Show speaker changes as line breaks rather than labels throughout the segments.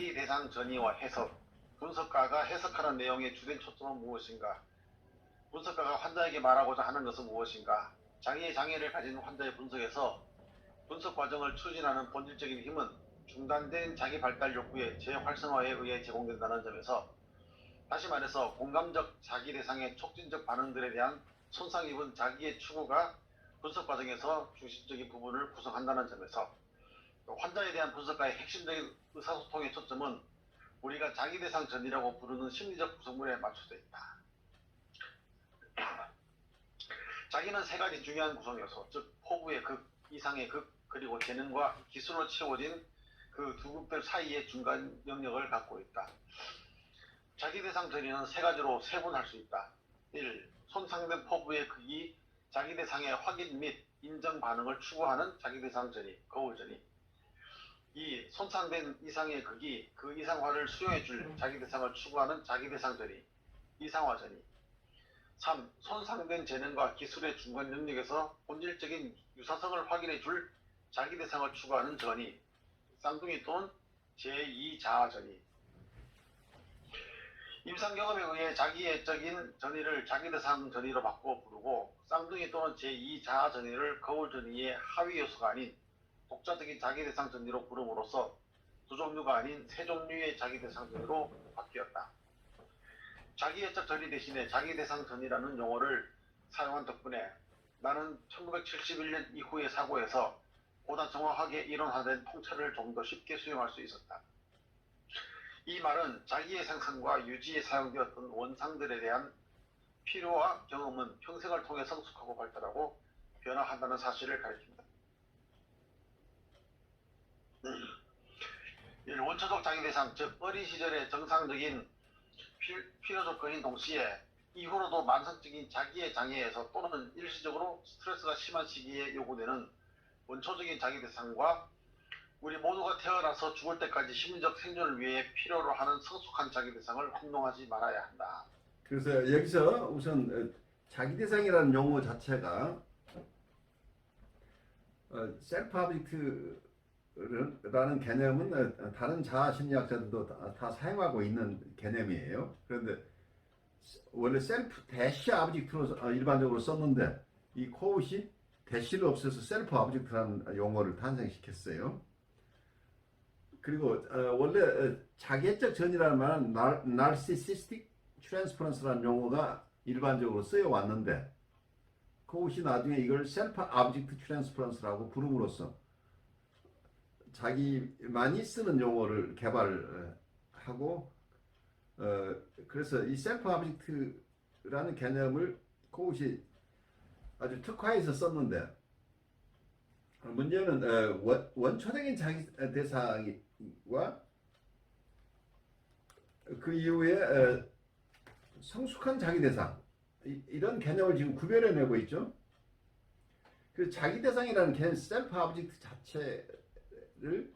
자기 대상 전이와 해석. 분석가가 해석하는 내용의 주된 초점은 무엇인가? 분석가가 환자에게 말하고자 하는 것은 무엇인가? 자기의 장애를 가진 환자의 분석에서 분석 과정을 추진하는 본질적인 힘은 중단된 자기 발달 욕구의 재활성화에 의해 제공된다는 점에서, 다시 말해서 공감적 자기 대상의 촉진적 반응들에 대한 손상 입은 자기의 추구가 분석 과정에서 중심적인 부분을 구성한다는 점에서, 환자에 대한 분석가의 핵심적인 의사소통의 초점은 우리가 자기 대상 전이라고 부르는 심리적 구성물에 맞춰져 있다. 자기는 세 가지 중요한 구성 요소, 즉 포부의 극, 이상의 극, 그리고 재능과 기술로 채워진 그 두 극들 사이의 중간 영역을 갖고 있다. 자기 대상 전이는 세 가지로 세분할 수 있다. 1. 손상된 포부의 극이 자기 대상의 확인 및 인정 반응을 추구하는 자기 대상 전이, 거울 전이. 2. 손상된 이상의 극이 그 이상화를 수용해줄 자기 대상을 추구하는 자기 대상 전이, 이상화 전이. 3. 손상된 재능과 기술의 중간 영역에서 본질적인 유사성을 확인해줄 자기 대상을 추구하는 전이, 쌍둥이 또는 제2자아 전이. 임상 경험에 의해 자기애적인 전이를 자기 대상 전이로 바꿔 부르고, 쌍둥이 또는 제2자아 전이를 거울 전이의 하위 요소가 아닌 독자적인 자기 대상 전이로 부름으로써 두 종류가 아닌 세 종류의 자기 대상 전이로 바뀌었다. 자기애적 전이 대신에 자기 대상 전이라는 용어를 사용한 덕분에 나는 1971년 이후의 사고에서 보다 정확하게 이론화된 통찰을 좀 더 쉽게 수용할 수 있었다. 이 말은 자기의 생산과 유지에 사용되었던 원상들에 대한 필요와 경험은 평생을 통해 성숙하고 발달하고 변화한다는 사실을 가리킵니다. 원초적 자기 대상, 즉 어린 시절의 정상적인 필요 조건인 동시에 이후로도 만성적인 자기의 장애에서 또는 일시적으로 스트레스가 심한 시기에 요구되는 원초적인 자기 대상과 우리 모두가 태어나서 죽을 때까지 심리적 생존을 위해 필요로 하는 성숙한 자기 대상을 혼동하지 말아야 한다.
그래서 여기서 우선 자기 대상이라는 용어 자체가 셀프 오브젝트라는 개념은 다른 자아 심리학자들도 다 사용하고 있는 개념이에요. 그런데 원래 셀프 대시 오브젝트로 일반적으로 썼는데 이 코웃이 대시를 없애서 셀프 오브젝트라는 용어를 탄생시켰어요. 그리고 원래 자기애적 전이라는 말은 narcissistic transference라는 용어가 일반적으로 쓰여왔는데 코웃이 나중에 이걸 셀프 오브젝트 트랜스퍼런스라고 부름으로써 자기만이 쓰는 용어를 개발하고 그래서 이 셀프 오브젝트라는 개념을 코웃이 아주 특화해서 썼는데 문제는 원초적인 자기 대상과 그 이후에 성숙한 자기 대상 이런 개념을 지금 구별해내고 있죠. 그 자기 대상이라는 개념, 셀프 오브젝트 자체를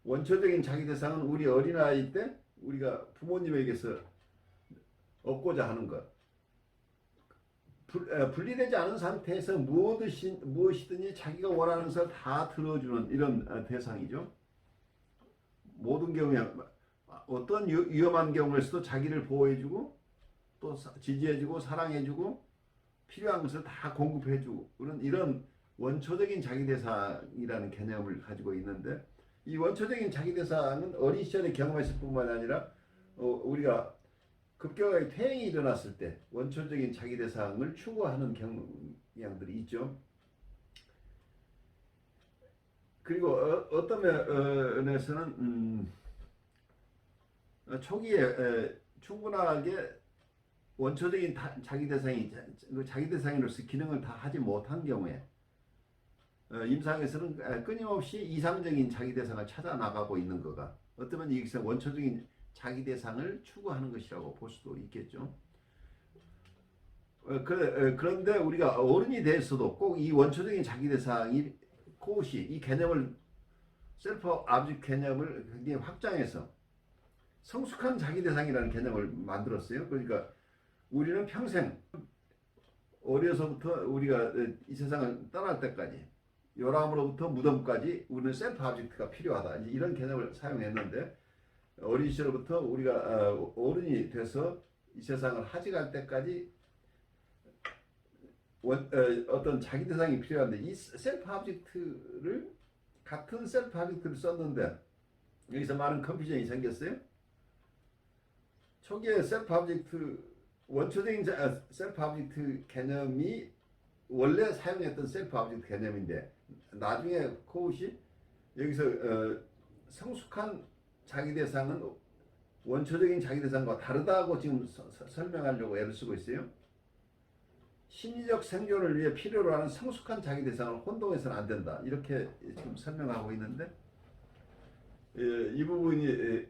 원초적인 자기 대상은 우리 어린아이 때 우리가 부모님에게서 얻고자 하는 것. 분리되지 않은 상태에서 무엇이든지 자기가 원하는 것을 다 들어주는 이런 대상이죠. 모든 경우에 어떤 위험한 경우에서도 자기를 보호해주고 또 지지해주고 사랑해주고 필요한 것을 다 공급해주고 이런 원초적인 자기 대상이라는 개념을 가지고 있는데 이 원초적인 자기 대상은 어린 시절에 경험했을 뿐만 아니라 우리가 급격하게 퇴행이 일어났을 때 원초적인 자기 대상을 추구하는 경향들이 있죠. 그리고 어떤 면에서는 초기에 충분하게 원초적인 자기 대상으로서 기능을 다 하지 못한 경우에 임상에서는 끊임없이 이상적인 자기 대상을 찾아 나가고 있는 거가 어쩌면 이것은 원초적인 자기 대상을 추구하는 것이라고 볼 수도 있겠죠. 그런데 우리가 어른이 돼서도 꼭 이 원초적인 자기 대상이 코웃이 이 개념을 셀프 오브젝트 개념을 굉장히 확장해서 성숙한 자기 대상이라는 개념을 만들었어요. 그러니까 우리는 평생 어려서부터 우리가 이 세상을 떠날 때까지 요람으로부터 무덤까지 우리는 셀프 오브젝트가 필요하다. 이런 개념을 사용했는데 어린 시절부터 우리가 어른이 돼서 이 세상을 하직할 때까지 어떤 자기 대상이 필요한데 이 셀프 오브젝트를 같은 셀프 오브젝트를 썼는데 여기서 많은 컨퓨전이 생겼어요. 초기에 셀프 오브젝트 원초적인 셀프 오브젝트 개념이 원래 사용했던 셀프 오브젝트 개념인데 나중에 코웃이 여기서 성숙한 자기 대상은 원초적인 자기 대상과 다르다고 지금 설명하려고 애를 쓰고 있어요. 심리적 생존을 위해 필요로 하는 성숙한 자기 대상을 혼동해서는 안 된다. 이렇게 지금 설명하고 있는데 이 부분이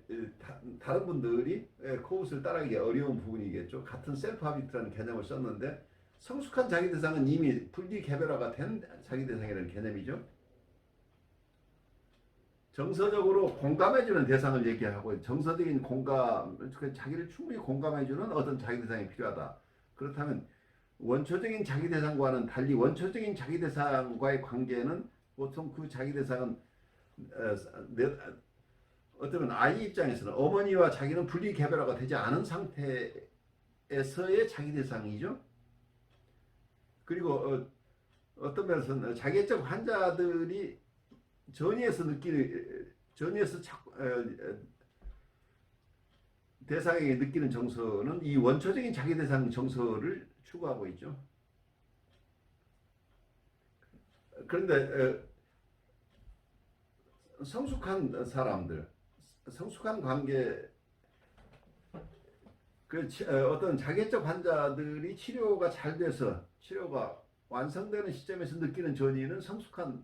다른 분들이 코웃을 따라하기 어려운 부분이겠죠. 같은 셀프 오브젝트라는 개념을 썼는데 성숙한 자기 대상은 이미 분리 개별화가 된 자기 대상이라는 개념이죠. 정서적으로 공감해주는 대상을 얘기하고 정서적인 공감, 자기를 충분히 공감해주는 어떤 자기 대상이 필요하다. 그렇다면 원초적인 자기 대상과는 달리 원초적인 자기 대상과의 관계는 보통 그 자기 대상은 어쩌면 아이 입장에서는 어머니와 자기는 분리 개별화가 되지 않은 상태에서의 자기 대상이죠. 그리고 어떤 면에서는 자기애적 환자들이 전이에서 대상에게 느끼는 정서는 이 원초적인 자기 대상 정서를 추구하고 있죠. 그런데 성숙한 사람들, 성숙한 관계, 어떤 자기애적 환자들이 치료가 잘 돼서 치료가 완성되는 시점에서 느끼는 전이는 성숙한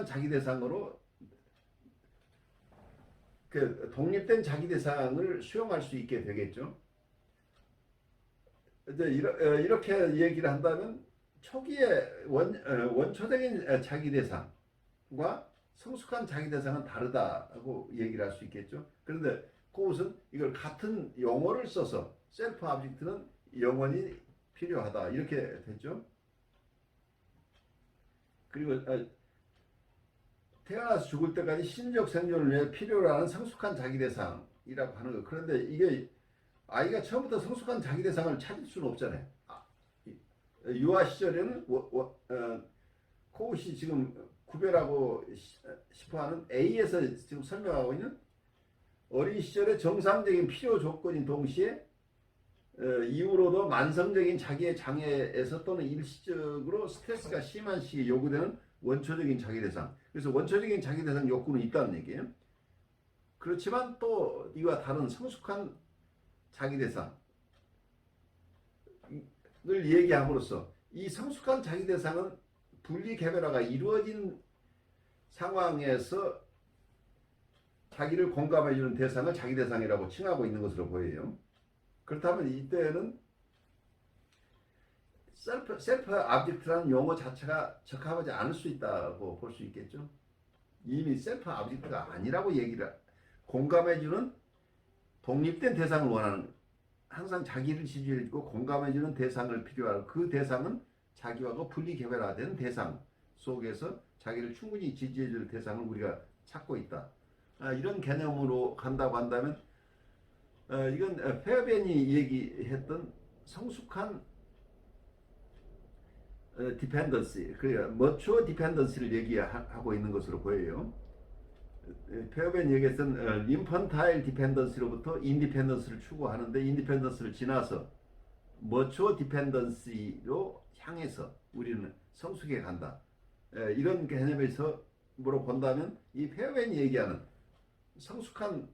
자기 대상으로 독립된 자기 대상을 수용할 수 있게 되겠죠. 이제 이렇게 얘기를 한다면 초기에 원초적인 자기 대상과 성숙한 자기 대상은 다르다고 얘기를 할 수 있겠죠. 그런데 그것은 이걸 같은 용어를 써서 셀프 오브젝트는 영원히 필요하다 이렇게 됐죠. 그리고 태어나서 죽을 때까지 심리적 생존을 위해 필요로 하는 성숙한 자기 대상이라고 하는 거. 그런데 이게 아이가 처음부터 성숙한 자기 대상을 찾을 수는 없잖아요. 유아 시절에는 코웃이 지금 구별하고 싶어하는 A에서 지금 설명하고 있는 어린 시절의 정상적인 필요 조건인 동시에 이후로도 만성적인 자기의 장애에서 또는 일시적으로 스트레스가 심한 시기에 요구되는 원초적인 자기 대상. 그래서 원초적인 자기 대상 욕구는 있다는 얘기예요. 그렇지만 또 이와 다른 성숙한 자기 대상을 얘기함으로써 이 성숙한 자기 대상은 분리 개별화가 이루어진 상황에서 자기를 공감해주는 대상을 자기 대상이라고 칭하고 있는 것으로 보여요. 그렇다면 이때는 셀프 오브젝트라는 용어 자체가 적합하지 않을 수 있다고 볼 수 있겠죠. 이미 셀프 오브젝트가 아니라고 얘기를 공감해주는 독립된 대상을 원하는 항상 자기를 지지해주고 공감해주는 대상을 필요하고 그 대상은 자기와 분리 개별화된 대상 속에서 자기를 충분히 지지해줄 대상을 우리가 찾고 있다. 이런 개념으로 간다고 한다면 이건 페어벤이 얘기했던 성숙한 디펜던시, 그러니까 머추어 디펜던시를 얘기하고 있는 것으로 보여요. 페어벤이 얘기했던 인펀타일 디펜던시로부터 인디펜던스를 추구하는데 인디펜던스를 지나서 머추어 디펜던시로 향해서 우리는 성숙해 간다. 이런 개념에서 뭐로 본다면 이 페어벤이 얘기하는 성숙한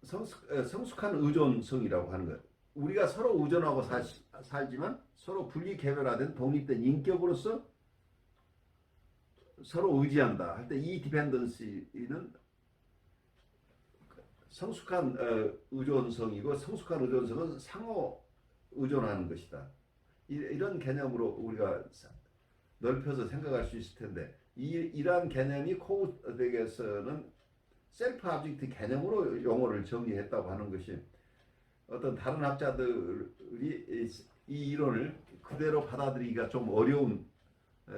성숙한 의존성이라고 하는 것. 우리가 서로 의존하고 살지만 서로 분리 개별화된 독립된 인격으로서 서로 의지한다 할 때 이 디펜던시는 성숙한 의존성이고 성숙한 의존성은 상호 의존하는 것이다. 이런 개념으로 우리가 넓혀서 생각할 수 있을 텐데 이러한 개념이 코웃에게서는 셀프 오브젝트 개념으로 용어를 정리했다고 하는 것이 어떤 다른 학자들이 이 이론을 그대로 받아들이기가 좀 어려운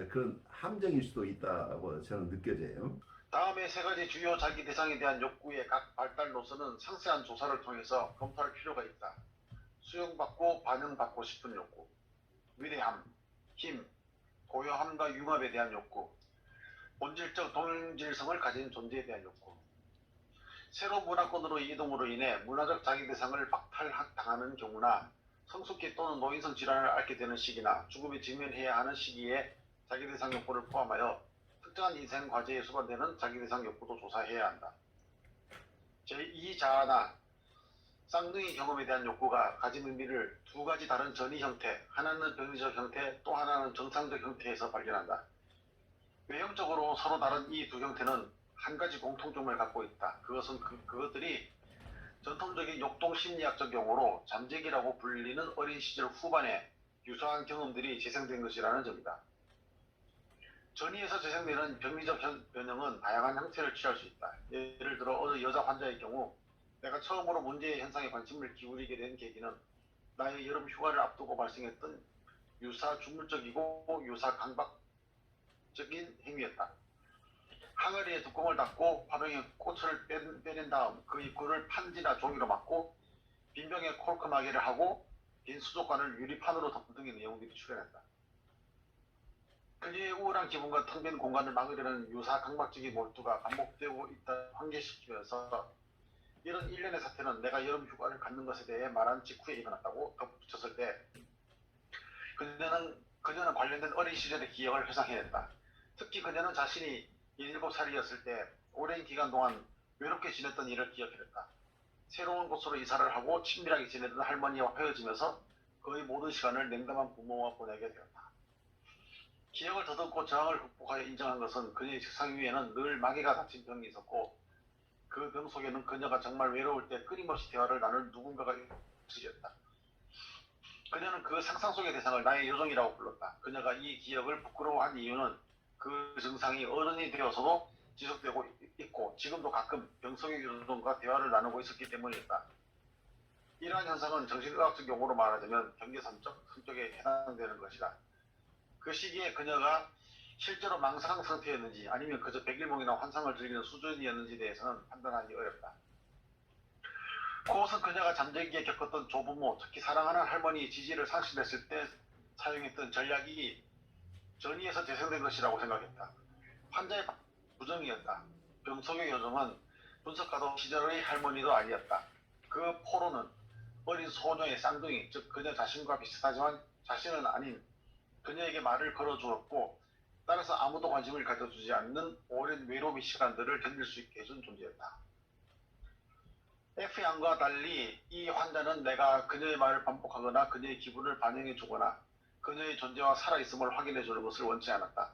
그런 함정일 수도 있다고 저는 느껴져요.
다음에 세 가지 주요 자기 대상에 대한 욕구의 각 발달 노선은 상세한 조사를 통해서 검토할 필요가 있다. 수용받고 반응받고 싶은 욕구, 위대함, 힘, 고요함과 융합에 대한 욕구, 본질적 동질성을 가진 존재에 대한 욕구. 새로운 문화권으로 이동으로 인해 문화적 자기 대상을 박탈당하는 경우나 성숙기 또는 노인성 질환을 앓게 되는 시기나 죽음에 직면해야 하는 시기에 자기 대상 욕구를 포함하여 특정한 인생 과제에 수반되는 자기 대상 욕구도 조사해야 한다. 제2자아나 쌍둥이 경험에 대한 욕구가 가진 의미를 두 가지 다른 전이 형태, 하나는 병리적 형태, 또 하나는 정상적 형태에서 발견한다. 외형적으로 서로 다른 이 두 형태는 한 가지 공통점을 갖고 있다. 그것은 그것들이 전통적인 역동심리학적 용어로 잠재기라고 불리는 어린 시절 후반에 유사한 경험들이 재생된 것이라는 점이다. 전이에서 재생되는 병리적 변형은 다양한 형태를 취할 수 있다. 예를 들어 어느 여자 환자의 경우 내가 처음으로 문제의 현상에 관심을 기울이게 된 계기는 나의 여름 휴가를 앞두고 발생했던 유사 주물적이고 유사 강박적인 행위였다. 항아리에 뚜껑을 닫고 화병에 꽃을 빼낸 다음 그 입구를 판지나 종이로 막고 빈병에 콜크 마개를 하고 빈 수족관을 유리판으로 덮은 등의 내용들이 출연했다. 그녀의 우울한 기분과 텅 빈 공간을 막으려는 유사 강박적인 몰두가 반복되고 있다 환기시키면서 이런 일련의 사태는 내가 여름 휴가를 갖는 것에 대해 말한 직후에 일어났다고 덧붙였을 때 그녀는 관련된 어린 시절의 기억을 회상해냈다. 특히 그녀는 자신이 17살이었을 때 오랜 기간 동안 외롭게 지냈던 일을 기억해냈다. 새로운 곳으로 이사를 하고 친밀하게 지내던 할머니와 헤어지면서 거의 모든 시간을 냉담한 부모와 보내게 되었다. 기억을 더듬고 저항을 극복하여 인정한 것은 그녀의 책상 위에는 늘 마개가 닫힌 병이 있었고 그 병 속에는 그녀가 정말 외로울 때 끊임없이 대화를 나눌 누군가가 있었다. 그녀는 그 상상 속의 대상을 나의 요정이라고 불렀다. 그녀가 이 기억을 부끄러워한 이유는 그 증상이 어른이 되어서도 지속되고 있고 지금도 가끔 병 속의 요정과 대화를 나누고 있었기 때문이었다. 이러한 현상은 정신의학적 용어로 말하자면 경계선적 성격에 해당되는 것이다. 그 시기에 그녀가 실제로 망상 상태였는지 아니면 그저 백일몽이나 환상을 즐기는 수준이었는지에 대해서는 판단하기 어렵다. 그것은 그녀가 잠재기에 겪었던 조부모, 특히 사랑하는 할머니의 지지를 상실했을 때 사용했던 전략이 전이에서 재생된 것이라고 생각했다. 환자의 부정이었다. 병 속의 요정은 분석가도 시절의 할머니도 아니었다. 그 포로는 어린 소녀의 쌍둥이, 즉 그녀 자신과 비슷하지만 자신은 아닌 그녀에게 말을 걸어주었고 따라서 아무도 관심을 가져주지 않는 오랜 외로움의 시간들을 견딜 수 있게 해준 존재였다. F양과 달리 이 환자는 내가 그녀의 말을 반복하거나 그녀의 기분을 반영해주거나 그녀의 존재와 살아있음을 확인해주는 것을 원치 않았다.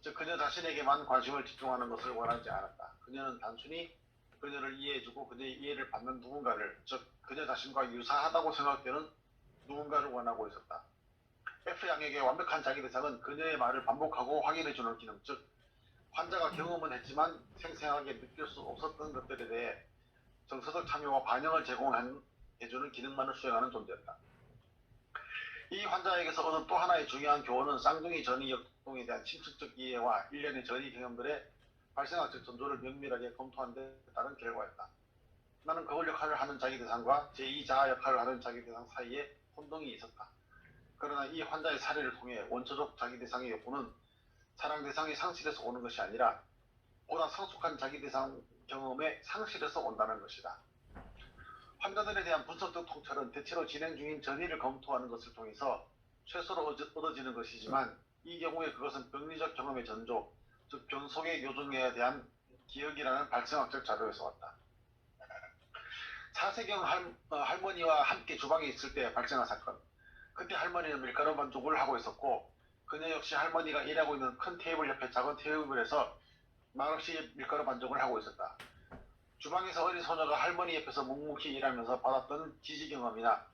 즉 그녀 자신에게만 관심을 집중하는 것을 원하지 않았다. 그녀는 단순히 그녀를 이해해주고 그녀의 이해를 받는 누군가를, 즉 그녀 자신과 유사하다고 생각되는 누군가를 원하고 있었다. F양에게 완벽한 자기 대상은 그녀의 말을 반복하고 확인해주는 기능, 즉 환자가 경험은 했지만 생생하게 느낄 수 없었던 것들에 대해 정서적 참여와 반영을 제공해주는 기능만을 수행하는 존재였다. 이 환자에게서 얻은 또 하나의 중요한 교훈은 쌍둥이 전이 역동에 대한 침투적 이해와 일련의 전이 경험들의 발생학적 전조를 면밀하게 검토한 데 따른 결과였다. 나는 그걸 역할을 하는 자기 대상과 제2자아 역할을 하는 자기 대상 사이에 혼동이 있었다. 그러나 이 환자의 사례를 통해 원초적 자기 대상의 욕구는 사랑 대상의 상실에서 오는 것이 아니라 보다 성숙한 자기 대상 경험의 상실에서 온다는 것이다. 환자들에 대한 분석적 통찰은 대체로 진행 중인 전이를 검토하는 것을 통해서 최소로 얻어지는 것이지만 이 경우에 그것은 병리적 경험의 전조, 즉 병 속의 요정에 대한 기억이라는 발생학적 자료에서 왔다. 4세경 할머니와 함께 주방에 있을 때 발생한 사건. 그때 할머니는 밀가루 반죽을 하고 있었고 그녀 역시 할머니가 일하고 있는 큰 테이블 옆에 작은 테이블에서 말없이 밀가루 반죽을 하고 있었다. 주방에서 어린 소녀가 할머니 옆에서 묵묵히 일하면서 받았던 지지 경험이나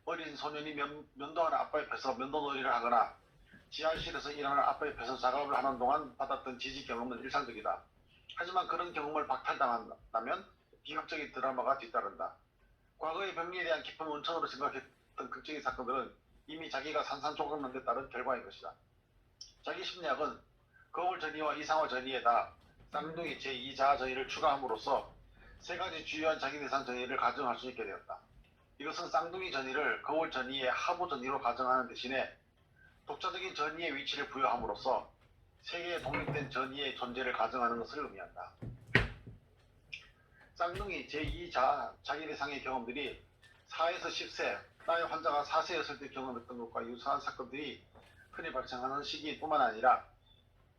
어린 소년이 면도하는 아빠 옆에서 면도놀이를 하거나 지하실에서 일하는 아빠 옆에서 작업을 하는 동안 받았던 지지 경험은 일상적이다. 하지만 그런 경험을 박탈당한다면 비극적인 드라마가 뒤따른다. 과거의 병리에 대한 깊은 원천으로 생각했던 극적인 사건들은 이미 자기가 산산조각난 데 따른 결과인 것이다. 자기 심리학은 거울 전이와 이상화 전이에다 쌍둥이 제2자아 전이를 추가함으로써 세 가지 주요한 자기 대상 전이를 가정할 수 있게 되었다. 이것은 쌍둥이 전이를 거울 전이의 하부 전이로 가정하는 대신에 독자적인 전이의 위치를 부여함으로써 세 개의 독립된 전이의 존재를 가정하는 것을 의미한다. 쌍둥이 제2자아 자기 대상의 경험들이 4에서 10세, 나의 환자가 4세였을 때 경험했던 것과 유사한 사건들이 흔히 발생하는 시기뿐만 아니라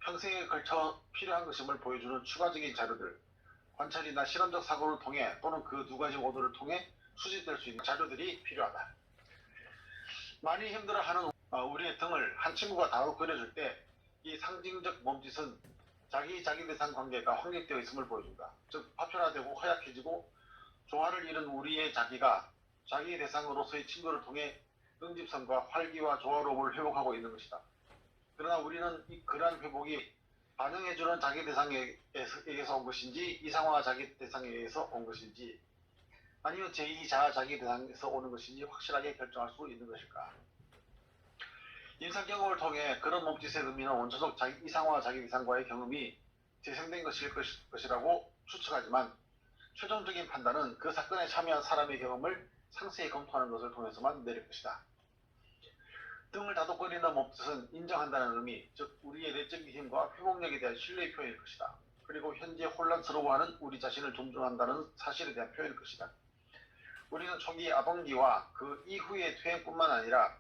평생에 걸쳐 필요한 것임을 보여주는 추가적인 자료들, 관찰이나 실험적 사고를 통해 또는 그 두 가지 모두를 통해 수집될 수 있는 자료들이 필요하다. 많이 힘들어하는 우리의 등을 한 친구가 다루 그려줄 때 이 상징적 몸짓은 자기 대상 관계가 확립되어 있음을 보여준다. 즉 파편화되고 허약해지고 조화를 잃은 우리의 자기가 자기 대상으로서의 친구를 통해 응집성과 활기와 조화로움을 회복하고 있는 것이다. 그러나 우리는 그러한 회복이 반영해주는 자기 대상에게서 온 것인지 이상화 자기 대상에 의해서 온 것인지 아니면 제2자아 자기 대상에서 오는 것인지 확실하게 결정할 수 있는 것일까? 인상 경험을 통해 그런 몸짓의 의미는 원초적 이상화 자기 대상과의 경험이 재생된 것일 것이라고 추측하지만 최종적인 판단은 그 사건에 참여한 사람의 경험을 상세히 검토하는 것을 통해서만 내릴 것이다. 등을 다독거리는 몸짓은 인정한다는 의미, 즉 우리의 내적인 힘과 회복력에 대한 신뢰의 표현일 것이다. 그리고 현재 혼란스러워하는 우리 자신을 존중한다는 사실에 대한 표현일 것이다. 우리는 초기 아동기와 그 이후의 퇴행뿐만 아니라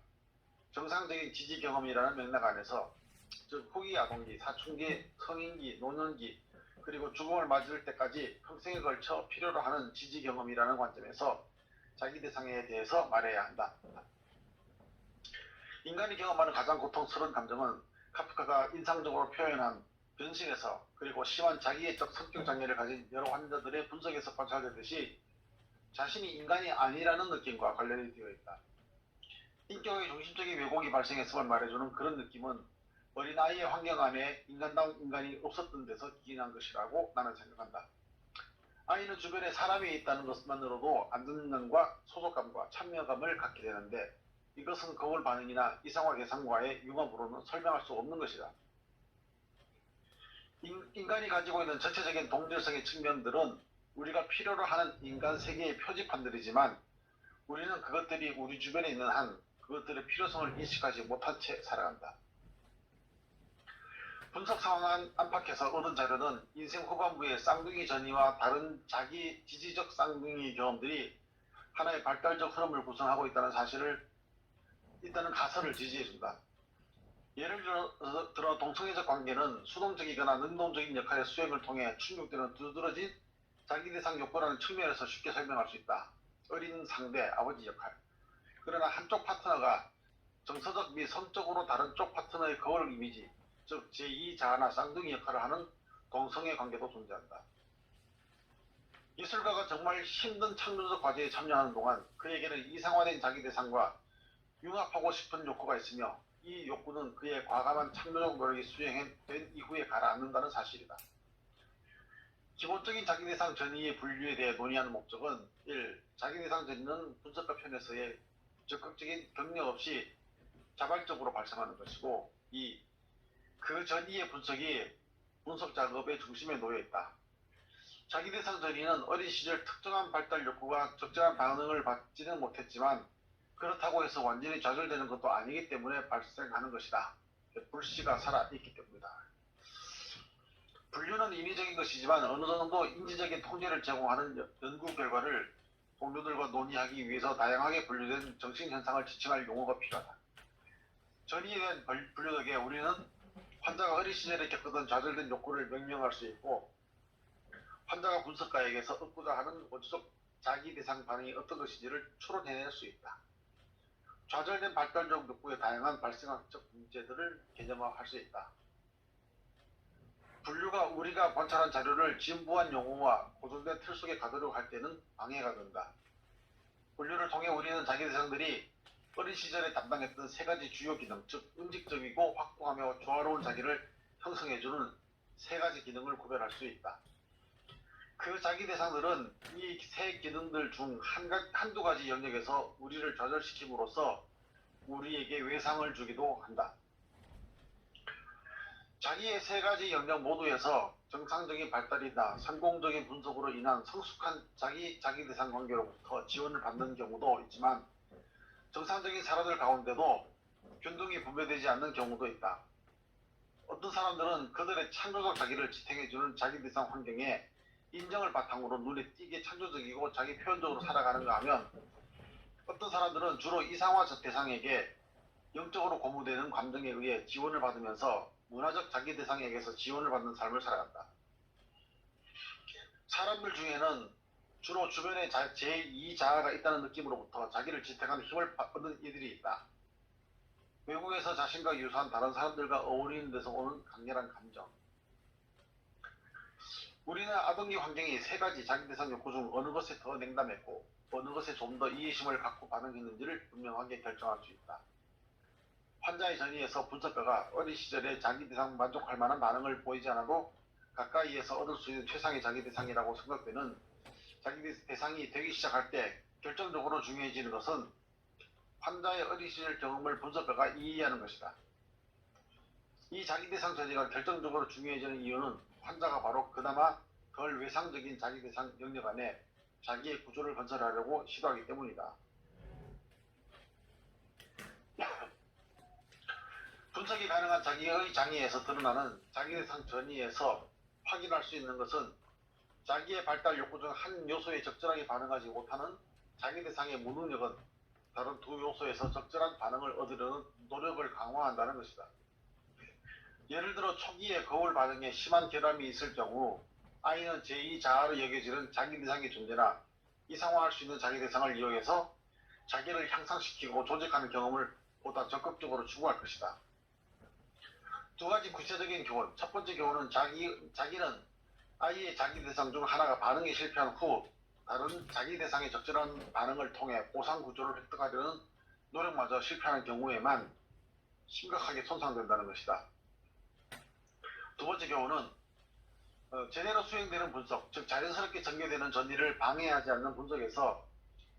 정상적인 지지 경험이라는 맥락 안에서 즉 후기 아동기, 사춘기, 성인기, 노년기 그리고 죽음을 맞을 때까지 평생에 걸쳐 필요로 하는 지지 경험이라는 관점에서 자기 대상에 대해서 말해야 한다. 인간이 경험하는 가장 고통스러운 감정은 카프카가 인상적으로 표현한 변신에서 그리고 심한 자기애적 성격 장애를 가진 여러 환자들의 분석에서 관찰되듯이 자신이 인간이 아니라는 느낌과 관련이 되어 있다. 인격의 중심적인 왜곡이 발생했음을 말해주는 그런 느낌은 어린아이의 환경 안에 인간다운 인간이 없었던 데서 기인한 것이라고 나는 생각한다. 아이는 주변에 사람이 있다는 것만으로도 안전감과 소속감과 참여감을 갖게 되는데 이것은 거울 반응이나 이상화 대상과의 융합으로는 설명할 수 없는 것이다. 인간이 가지고 있는 전체적인 동질성의 측면들은 우리가 필요로 하는 인간 세계의 표지판들이지만 우리는 그것들이 우리 주변에 있는 한 그것들의 필요성을 인식하지 못한 채 살아간다. 분석 상황 안팎에서 얻은 자료는 인생 후반부의 쌍둥이 전이와 다른 자기 지지적 쌍둥이 경험들이 하나의 발달적 흐름을 구성하고 있다는 가설을 지지해준다. 예를 들어 동성애적 관계는 수동적이거나 능동적인 역할의 수행을 통해 충족되는 두드러진 자기 대상 욕구라는 측면에서 쉽게 설명할 수 있다. 어린 상대, 아버지 역할. 그러나 한쪽 파트너가 정서적 및 성적으로 다른 쪽 파트너의 거울 이미지, 즉 제2자아나 쌍둥이 역할을 하는 동성애 관계도 존재한다. 예술가가 정말 힘든 창조적 과제에 참여하는 동안 그에게는 이상화된 자기 대상과 융합하고 싶은 욕구가 있으며 이 욕구는 그의 과감한 창조적 노력이 수행된 이후에 가라앉는다는 사실이다. 기본적인 자기대상 전이의 분류에 대해 논의하는 목적은 1. 자기대상 전이는 분석가 편에서의 적극적인 경력 없이 자발적으로 발생하는 것이고 2. 그 전이의 분석이 분석 작업의 중심에 놓여 있다. 자기대상 전이는 어린 시절 특정한 발달 욕구가 적절한 반응을 받지는 못했지만 그렇다고 해서 완전히 좌절되는 것도 아니기 때문에 발생하는 것이다. 불씨가 살아있기 때문이다. 분류는 인위적인 것이지만 어느 정도 인지적인 통제를 제공하는 연구 결과를 동료들과 논의하기 위해서 다양하게 분류된 정신현상을 지칭할 용어가 필요하다. 전이에 대한 분류 덕에 우리는 환자가 어린 시절에 겪었던 좌절된 욕구를 명명할 수 있고 환자가 분석가에게서 얻고자 하는 원초적 자기 대상 반응이 어떤 것인지를 추론해낼 수 있다. 좌절된 발달적 욕구의 다양한 발생학적 문제들을 개념화할 수 있다. 분류가 우리가 관찰한 자료를 진부한 용어와 고정된 틀 속에 가두려고 할 때는 방해가 된다. 분류를 통해 우리는 자기 대상들이 어린 시절에 담당했던 세 가지 주요 기능, 즉 응집적이고 확고하며 조화로운 자기를 형성해주는 세 가지 기능을 구별할 수 있다. 그 자기 대상들은 이 세 기능들 중 한두 가지 영역에서 우리를 좌절시킴으로써 우리에게 외상을 주기도 한다. 자기의 세 가지 영역 모두에서 정상적인 발달이나 성공적인 분석으로 인한 성숙한 자기 대상 관계로부터 지원을 받는 경우도 있지만 정상적인 사람들 가운데도 균등히 분배되지 않는 경우도 있다. 어떤 사람들은 그들의 창조적 자기를 지탱해주는 자기 대상 환경에 인정을 바탕으로 눈에 띄게 창조적이고 자기 표현적으로 살아가는가 하면 어떤 사람들은 주로 이상화 대상에게 영적으로 고무되는 감정에 의해 지원을 받으면서 문화적 자기 대상에게서 지원을 받는 삶을 살아간다. 사람들 중에는 주로 주변에 제2자아가 있다는 느낌으로부터 자기를 지탱하는 힘을 얻는 이들이 있다. 외국에서 자신과 유사한 다른 사람들과 어울리는 데서 오는 강렬한 감정. 우리는 아동기 환경이 세 가지 자기 대상 욕구 중 어느 것에 더 냉담했고 어느 것에 좀 더 이해심을 갖고 반응했는지를 분명하게 결정할 수 있다. 환자의 전이에서 분석가가 어린 시절에 자기 대상 만족할 만한 반응을 보이지 않아도 가까이에서 얻을 수 있는 최상의 자기 대상이라고 생각되는 자기 대상이 되기 시작할 때 결정적으로 중요해지는 것은 환자의 어린 시절 경험을 분석가가 이해하는 것이다. 이 자기 대상 전이가 결정적으로 중요해지는 이유는 환자가 바로 그나마 덜 외상적인 자기 대상 영역 안에 자기의 구조를 건설하려고 시도하기 때문이다. 분석이 가능한 자기의 장애에서 드러나는 자기 대상 전이에서 확인할 수 있는 것은 자기의 발달 욕구 중 한 요소에 적절하게 반응하지 못하는 자기 대상의 무능력은 다른 두 요소에서 적절한 반응을 얻으려는 노력을 강화한다는 것이다. 예를 들어 초기에 거울 반응에 심한 결함이 있을 경우 아이는 제2자아로 여겨지는 자기 대상의 존재나 이상화할 수 있는 자기 대상을 이용해서 자기를 향상시키고 조직하는 경험을 보다 적극적으로 추구할 것이다. 두 가지 구체적인 교훈. 첫 번째 교훈은 자기는 아이의 자기 대상 중 하나가 반응에 실패한 후 다른 자기 대상의 적절한 반응을 통해 보상 구조를 획득하려는 노력마저 실패하는 경우에만 심각하게 손상된다는 것이다. 두 번째 교훈은 제대로 수행되는 분석, 즉 자연스럽게 전개되는 전이를 방해하지 않는 분석에서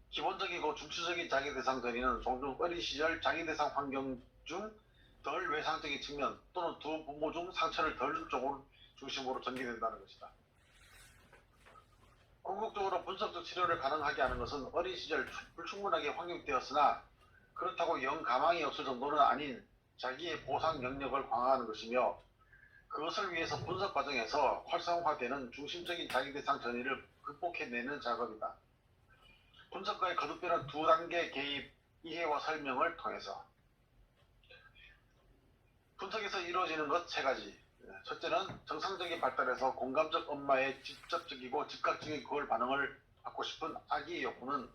기본적이고 중추적인 자기 대상 전이는 종종 어린 시절 자기 대상 환경 중 덜 외상적인 측면 또는 두 부모 중 상처를 덜 준 쪽을 중심으로 전개된다는 것이다. 궁극적으로 분석적 치료를 가능하게 하는 것은 어린 시절 불충분하게 확립되었으나 그렇다고 영 가망이 없을 정도는 아닌 자기의 보상 영역을 강화하는 것이며 그것을 위해서 분석 과정에서 활성화되는 중심적인 자기 대상 전이를 극복해내는 작업이다. 분석가의 거듭되는 두 단계 개입, 이해와 설명을 통해서 분석에서 이루어지는 것 세 가지. 첫째는 정상적인 발달에서 공감적 엄마의 직접적이고 즉각적인 그걸 반응을 받고 싶은 아기의 욕구는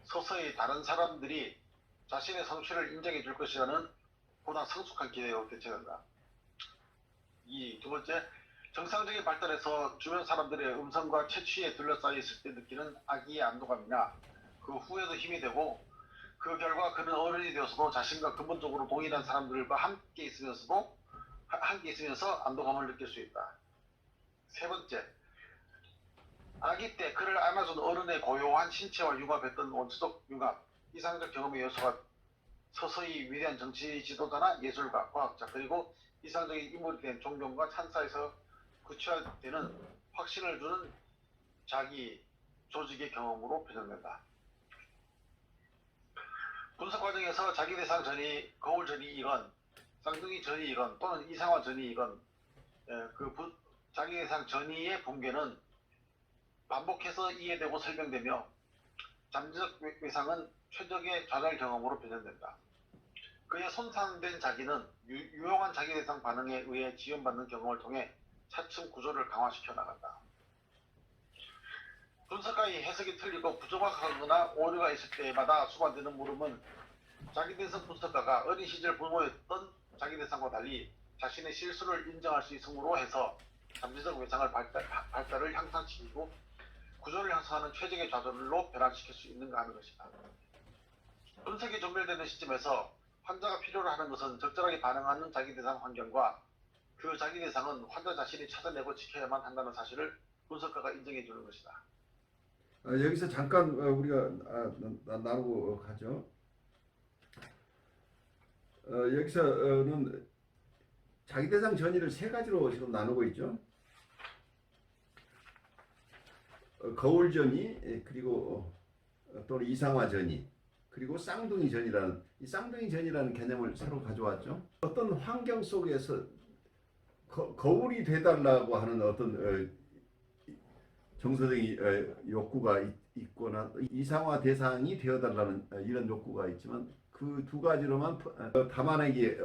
서서히 다른 사람들이 자신의 성취를 인정해 줄 것이라는 보다 성숙한 기대로 대체된다. 두 번째, 정상적인 발달에서 주변 사람들의 음성과 채취에 둘러싸여 있을 때 느끼는 아기의 안도감이나 그 후에도 힘이 되고 그 결과 그는 어른이 되어서도 자신과 근본적으로 동일한 사람들과 함께 있으면서 안도감을 느낄 수 있다. 세 번째, 아기 때 그를 안아준 어른의 고요한 신체와 융합했던 원초적 융합, 이상적 경험의 요소가 서서히 위대한 정치 지도자나 예술가, 과학자 그리고 이상적인 인물이 된 존경과 찬사에서 구체화되는 확신을 주는 자기 조직의 경험으로 표현된다. 분석 과정에서 자기 대상 전이 거울 전이이건 쌍둥이 전이이건 또는 이상화 전이이건 자기 대상 전이의 붕괴는 반복해서 이해되고 설명되며 잠재적 외상은 최적의 좌절 경험으로 변현된다. 그의 손상된 자기는 유용한 자기 대상 반응에 의해 지원받는 경험을 통해 차츰 구조를 강화시켜 나간다. 분석가의 해석이 틀리고 부정확하거나 오류가 있을 때마다 수반되는 물음은 자기 대상 분석가가 어린 시절 부모였던 자기 대상과 달리 자신의 실수를 인정할 수 있음으로 해서 잠재적 외상을 발달을 향상시키고 구조를 형성하는 최적의 좌절로 변환시킬 수 있는가 하는 것이다. 분석이 종결되는 시점에서 환자가 필요로 하는 것은 적절하게 반응하는 자기 대상 환경과 그 자기 대상은 환자 자신이 찾아내고 지켜야만 한다는 사실을 분석가가 인정해 주는 것이다.
여기서 잠깐 우리가 나누고 가죠. 여기서는 자기 대상 전의를 세 가지로 지금 나누고 있죠. 거울 전의, 그리고 또는 이상화 전의, 그리고 쌍둥이 전이라는, 이 쌍둥이 전이라는 개념을 새로 가져왔죠. 어떤 환경 속에서 거울이 되달라고 하는 어떤 정서적인 욕구가 있거나 이상화 대상이 되어달라는 이런 욕구가 있지만, 그 두 가지로만 담아내기에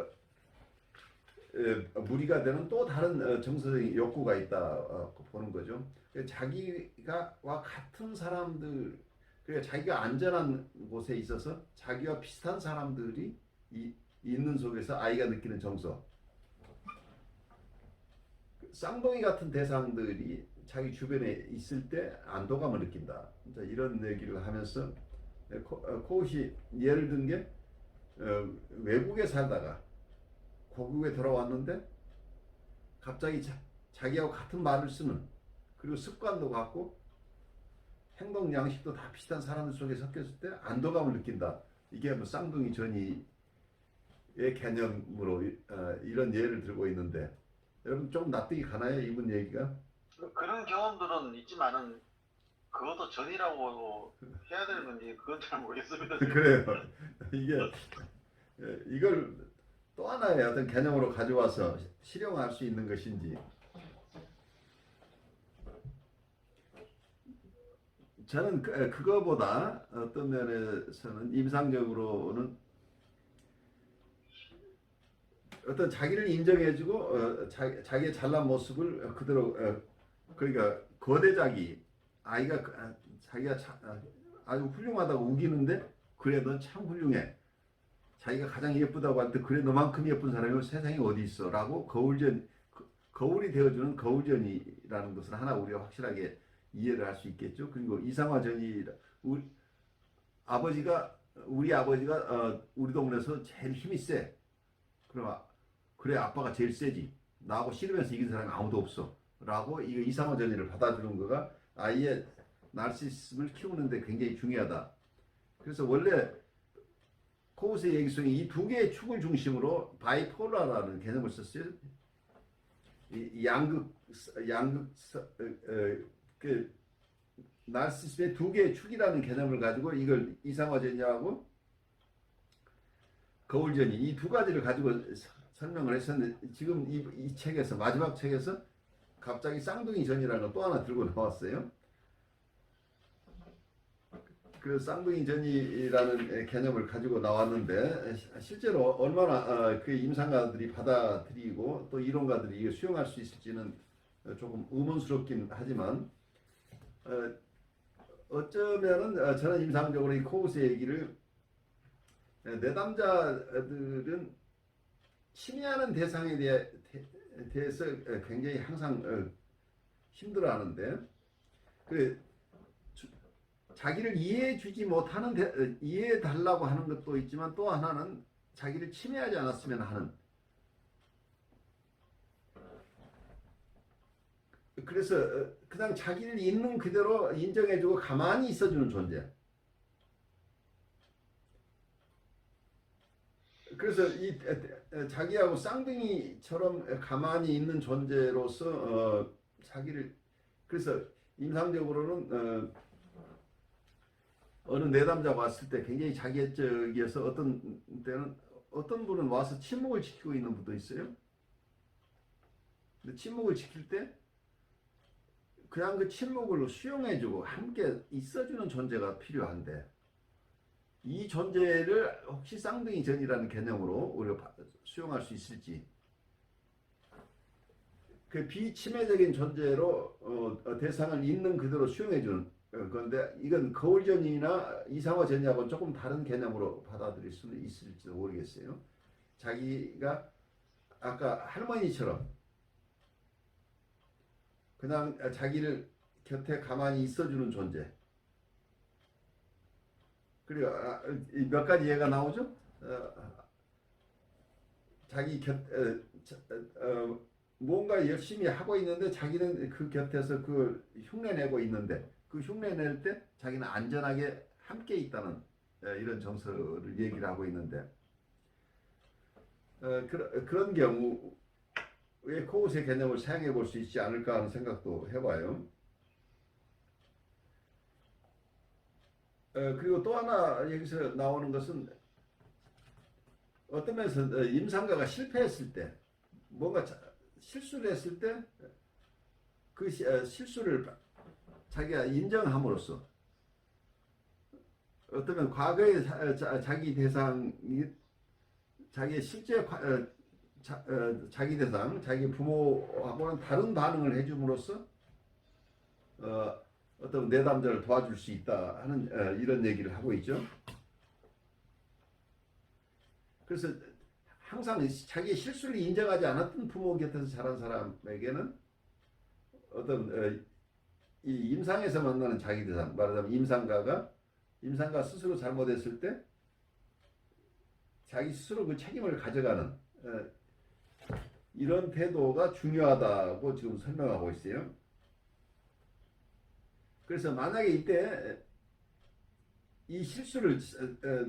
무리가 되는 또 다른 정서적인 욕구가 있다 보는 거죠. 자기와 같은 사람들, 그러니까 자기가 안전한 곳에 있어서 자기와 비슷한 사람들이 있는 속에서 아이가 느끼는 정서. 쌍둥이 같은 대상들이 자기 주변에 있을 때 안도감을 느낀다. 이런 얘기를 하면서 코웃이 예를 든 게 외국에 살다가 고국에 돌아왔는데 갑자기 자기하고 같은 말을 쓰는, 그리고 습관도 같고 행동 양식도 다 비슷한 사람들 속에 섞였을 때 안도감을 느낀다. 이게 뭐 쌍둥이 전이의 개념으로 이런 예를 들고 있는데, 여러분 좀 납득이 가나요? 이분 얘기가?
그런 경험들은 있지만은 그것도 전이라고 해야 되는 건지 그건 잘 모르겠습니다.
그래요. 이게 이걸 또 하나의 어떤 개념으로 가져와서 실용할 수 있는 것인지. 저는 그거보다 어떤 면에서는 임상적으로는 어떤 자기를 인정해주고 자기의 잘난 모습을 그대로 그러니까 거대자기, 아이가 자기가 아주 훌륭하다고 우기는데, 그래 넌 참 훌륭해, 자기가 가장 예쁘다고 할 때 그래 너만큼 예쁜 사람이 세상에 어디 있어 라고 거울이 되어주는 거울전이라는 것을 하나 우리가 확실하게 이해를 할 수 있겠죠. 그리고 이상화전이, 우리 아버지가 우리 동네에서 제일 힘이 세. 그래 아빠가 제일 세지, 나하고 씨름해서 이긴 사람이 아무도 없어 라고 이거 이상화전이를 받아주는 거가 아이의 나르시시즘을 키우는데 굉장히 중요하다. 그래서 원래 코웃의 얘기 속에 이 두 개의 축을 중심으로 바이폴라라는 개념을 썼어요. 이 그 나르시시즘의 두 개의 축이라는 개념을 가지고 이걸 이상화전이하고 거울전이, 이 두 가지를 가지고 설명을 했었는데, 지금 이 책에서, 마지막 책에서 갑자기 쌍둥이 전이라는 걸 또 하나 들고 나왔어요. 그 쌍둥이 전이라는 개념을 가지고 나왔는데, 실제로 얼마나 그 임상가들이 받아들이고 또 이론가들이 이걸 수용할 수 있을지는 조금 의문스럽긴 하지만, 어쩌면은 저는 임상적으로 이 코웃의 얘기를, 내담자들은 침해하는 대상에 대해서 굉장히 항상 힘들어하는데, 자기를 이해해주지 못하는, 이해해달라고 하는 것도 있지만, 또 하나는 자기를 침해하지 않았으면 하는, 그래서 그냥 자기를 있는 그대로 인정해주고 가만히 있어주는 존재. 그래서 이 자기하고 쌍둥이처럼 가만히 있는 존재로서 자기를, 그래서 임상적으로는 어느 내담자가 왔을 때 굉장히 자기애적이어서 어떤 때는 어떤 분은 와서 침묵을 지키고 있는 분도 있어요. 근데 침묵을 지킬 때 그냥 그 침묵을 수용해주고 함께 있어주는 존재가 필요한데, 이 존재를 혹시 쌍둥이 전이라는 개념으로 우리가 수용할 수 있을지, 그 비침해적인 존재로 대상을 있는 그대로 수용해주는 건데, 이건 거울전이나 이상화전이하고는 조금 다른 개념으로 받아들일 수는 있을지도 모르겠어요. 자기가 아까 할머니처럼 그냥 자기를 곁에 가만히 있어주는 존재. 그리고 몇 가지 예가 나오죠. 자기 뭔가 열심히 하고 있는데 자기는 그 곁에서 그 흉내내고 있는데, 그 흉내낼 때 자기는 안전하게 함께 있다는 이런 정서를 얘기를 하고 있는데, 그런 경우 왜 코웃의 개념을 사용해 볼 수 있지 않을까 하는 생각도 해봐요. 그리고 또 하나 여기서 나오는 것은 어떤 면에서 임상가가 실패했을 때 뭔가 실수를 했을 때 그 실수를 자기가 인정함으로써 어쩌면 과거의 자기 대상이 자기의 실제 자기 대상, 자기 부모하고는 다른 반응을 해줌으로써 어떤 내담자를 도와줄 수 있다 하는 이런 얘기를 하고 있죠. 그래서 항상 자기의 실수를 인정하지 않았던 부모 곁에서 자란 사람에게는 어떤 이 임상에서 만나는 자기 대상, 말하자면 임상가 스스로 잘못했을 때 자기 스스로 그 책임을 가져가는 이런 태도가 중요하다고 지금 설명하고 있어요. 그래서 만약에 이때 이 실수를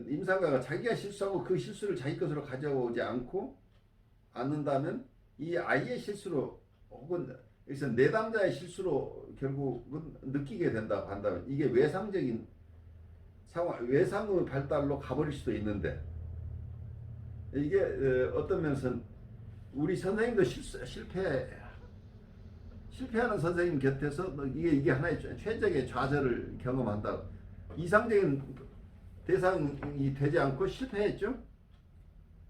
임상가가 자기가 실수하고 그 실수를 자기 것으로 가져오지 않는다면 이 아이의 실수로 혹은 여기서 내담자의 실수로 결국은 느끼게 된다고 한다면 이게 외상적인 상황, 외상의 발달로 가버릴 수도 있는데 이게 어떤 면에서는 우리 선생님도 실패하는 선생님 곁에서 이게 하나의 최적의 좌절을 경험한다. 이상적인 대상이 되지 않고 실패했죠.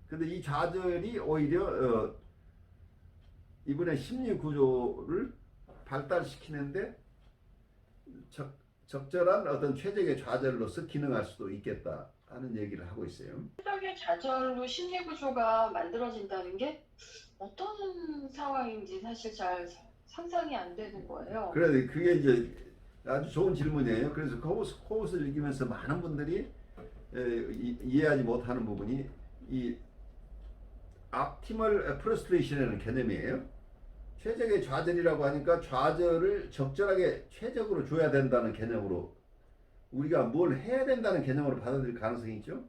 근데 이 좌절이 오히려 이번에 심리 구조를 발달시키는데 적절한 어떤 최적의 좌절로서 기능할 수도 있겠다 하는 얘기를 하고 있어요.
최적의 좌절로 심리 구조가 만들어진다는 게 어떤 상황인지 사실 잘 상상이 안 되는 거예요.
그래, 그게 이제 아주 좋은 질문이에요. 그래서 코웃을 읽으면서 많은 분들이 이해하지 못하는 부분이 이 optimal frustration이라는 개념이에요. 최적의 좌절이라고 하니까 좌절을 적절하게 최적으로 줘야 된다는 개념으로 우리가 뭘 해야 된다는 개념으로 받아들일 가능성이 있죠.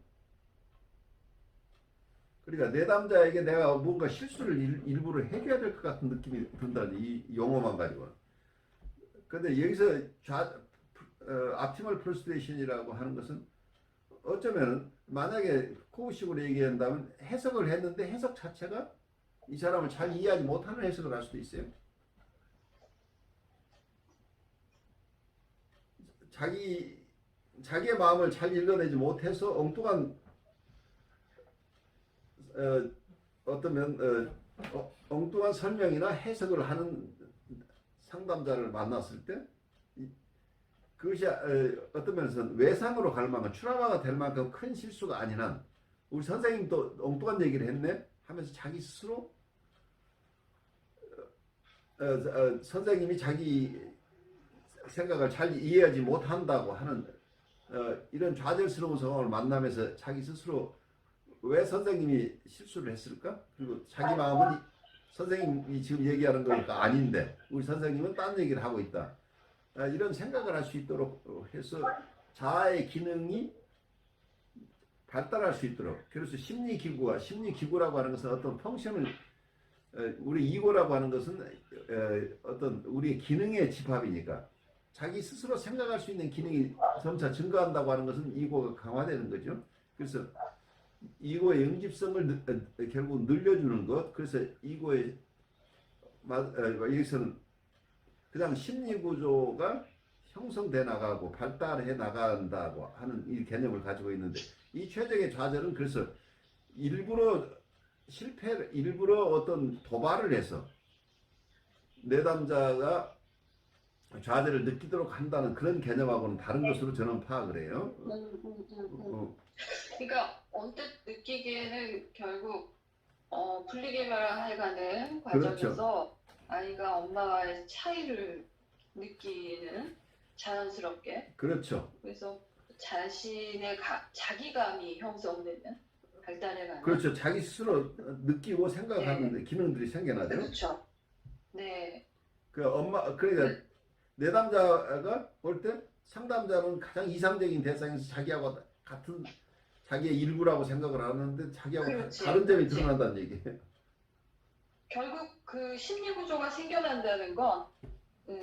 그러니까 내담자에게 내가 뭔가 실수를 일부러 해줘야 될 것 같은 느낌이 든다는 이 용어만 가지고. 근데 여기서 optimal frustration이라고 하는 것은 어쩌면 만약에 코웃식으로 얘기한다면 해석을 했는데 해석 자체가 이 사람을 잘 이해하지 못하는 해석을 할 수도 있어요. 자기의 마음을 잘 읽어내지 못해서 엉뚱한 엉뚱한 설명이나 해석을 하는 상담자를 만났을 때 그것이 어떤 면에서는 외상으로 갈 만큼 트라우마가 될 만큼 큰 실수가 아닌 한 우리 선생님도 엉뚱한 얘기를 했네 하면서 자기 스스로 선생님이 자기 생각을 잘 이해하지 못한다고 하는 이런 좌절스러운 상황을 만나면서 자기 스스로 왜 선생님이 실수를 했을까? 그리고 자기 마음은 선생님이 지금 얘기하는 거니까 아닌데 우리 선생님은 딴 얘기를 하고 있다. 이런 생각을 할 수 있도록 해서 자아의 기능이 발달할 수 있도록. 그래서 심리기구라고 하는 것은 어떤 펑션을 우리 이고라고 하는 것은 어떤 우리의 기능의 집합이니까 자기 스스로 생각할 수 있는 기능이 점차 증가한다고 하는 것은 이고가 강화되는 거죠. 그래서 이고의 응집성을 결국 늘려주는 것. 그래서 이고의 여기서는 그냥 심리 구조가 형성돼 나가고 발달해 나간다고 하는 이 개념을 가지고 있는데 이 최적의 좌절은 그래서 일부러 어떤 도발을 해서 내담자가 좌절을 느끼도록 한다는 그런 개념하고는 다른 것으로 저는 파악을 해요.
그러니까 언뜻 느끼기에는 결국 분리개발해가는 과정에서
그렇죠.
아이가 엄마와의 차이를 느끼는 자연스럽게.
그렇죠.
그래서 자신의 자기감이 형성되는 발달해가는.
그렇죠. 자기 스스로 느끼고 생각하는
네.
기능들이 생겨나죠.
그렇죠. 네.
그러니까 내담자가 볼 때 상담자는 가장 이상적인 대상에서 자기하고 같은 자기의 일부라고 생각을 하는데 자기하고
그렇지,
다른 점이
그렇지.
드러난다는 얘기예요.
결국 그 심리 구조가 생겨난다는 건